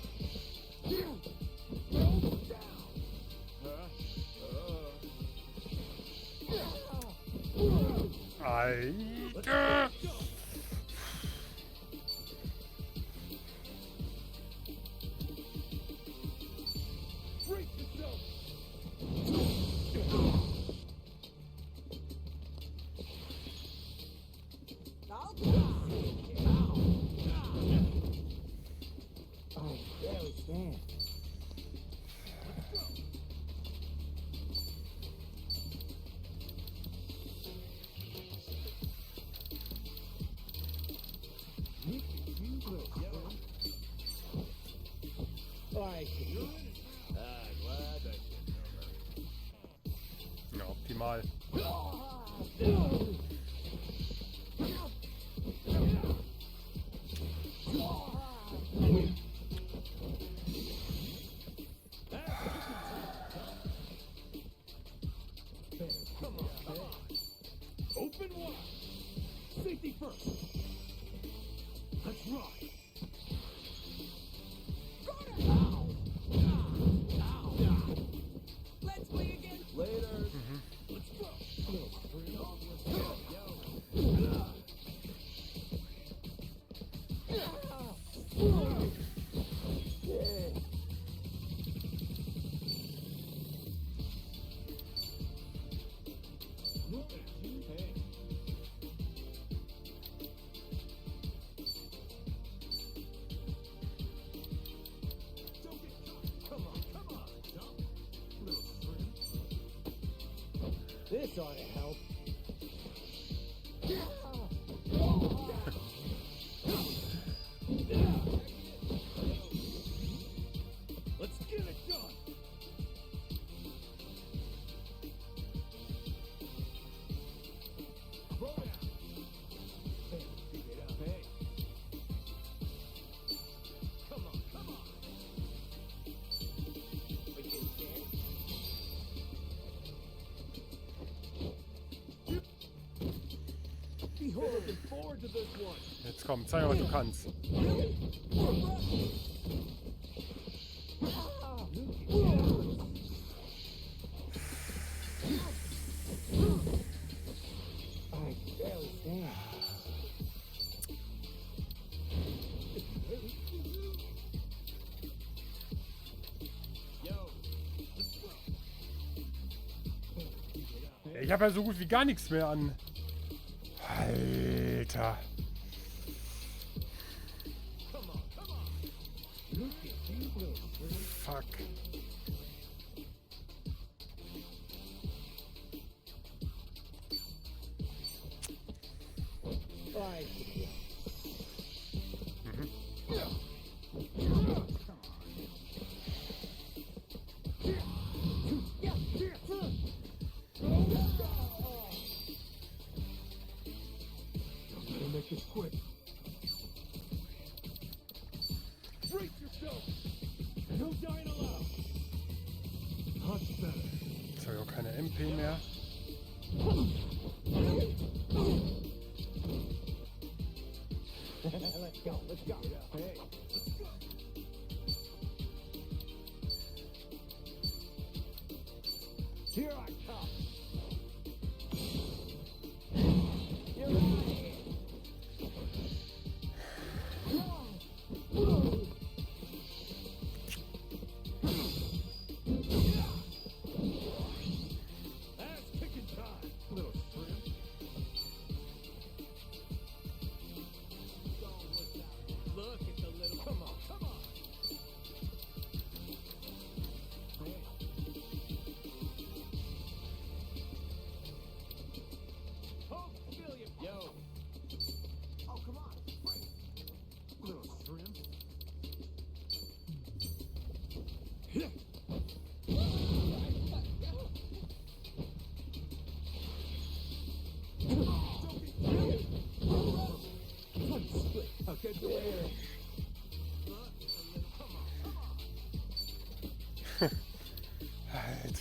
[SPEAKER 7] Alter! Ja, optimal.
[SPEAKER 12] Open wide. Safety first. Let's rock. Let's play again. Later. Let's go.
[SPEAKER 9] This ought to help.
[SPEAKER 12] Let's get it done. Throw down. Hey, pick it up. Hey. Come on, come on. We can stand. Behold, looking forward to this one.
[SPEAKER 7] Jetzt komm, zeig mal, was du kannst. Ich habe ja so gut wie gar nichts mehr an. Alter. Fuck.
[SPEAKER 12] Make this quick. Brace yourself. No dying allowed. Much better.
[SPEAKER 7] Jetzt habe ich auch keine MP mehr.
[SPEAKER 9] Let's go, let's go. Hey, let's go. Here I come. You're right.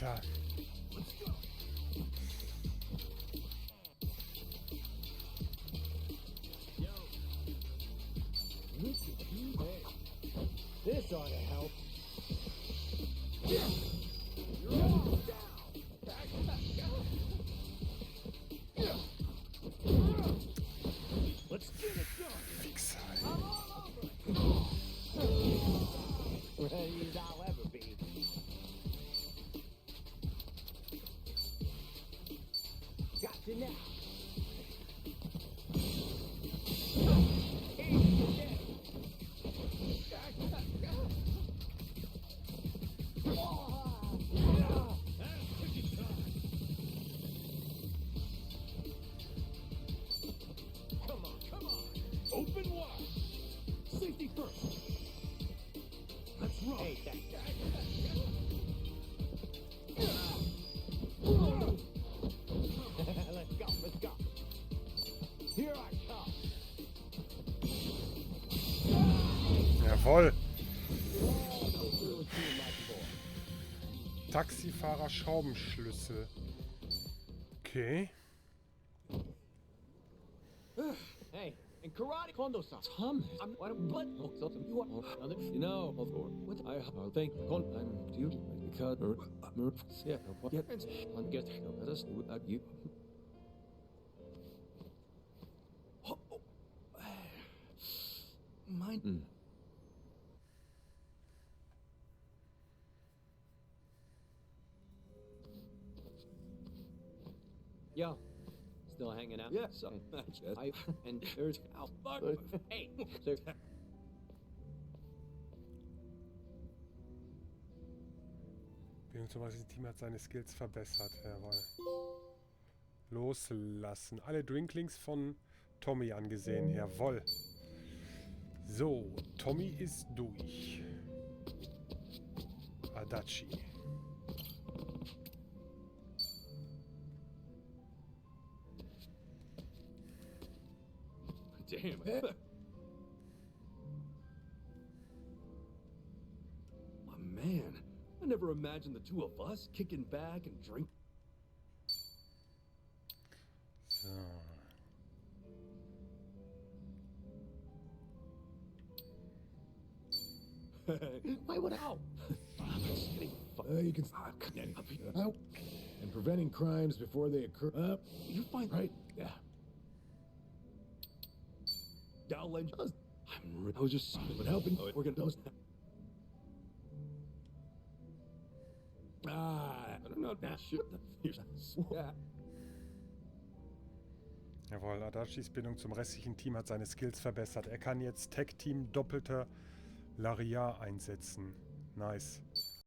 [SPEAKER 7] Alter.
[SPEAKER 9] This ought to help. Let's get it done.
[SPEAKER 7] Fixer.
[SPEAKER 9] Ready as I'll ever be. Gotcha now. Come on. Open wide. Safety first. Let's roll. Hey, let's go. Here I come.
[SPEAKER 7] Jawohl. Taxifahrer Schraubenschlüssel. Okay.
[SPEAKER 9] Hey, in karate, Kondo-san. Thomas, I'm what a blood. Oh, something you want another? You know, of course. What I think I'm to you because yeah, what get on get let us you. Mine. Yo, still hanging out?
[SPEAKER 5] Yes,
[SPEAKER 9] I and there's hey, sir.
[SPEAKER 7] Das Team hat seine Skills verbessert. Jawohl. Loslassen. Alle Drinklings von Tommy angesehen. Jawohl. So, Tommy ist durch. Adachi.
[SPEAKER 5] Damn. Oh, man, I never imagined the two of us kicking back and drink.
[SPEAKER 7] So.
[SPEAKER 9] Why would I?
[SPEAKER 11] You can and preventing crimes before they occur.
[SPEAKER 5] You find
[SPEAKER 11] right? Yeah.
[SPEAKER 5] I'll lend you. I was just
[SPEAKER 11] But helping.
[SPEAKER 5] we're gonna those.
[SPEAKER 11] I
[SPEAKER 5] don't know. Shit. Yeah.
[SPEAKER 7] Jawohl, Adachis Bindung zum restlichen Team hat seine Skills verbessert. Er kann jetzt Tag-Team Doppelter Laria einsetzen. Nice.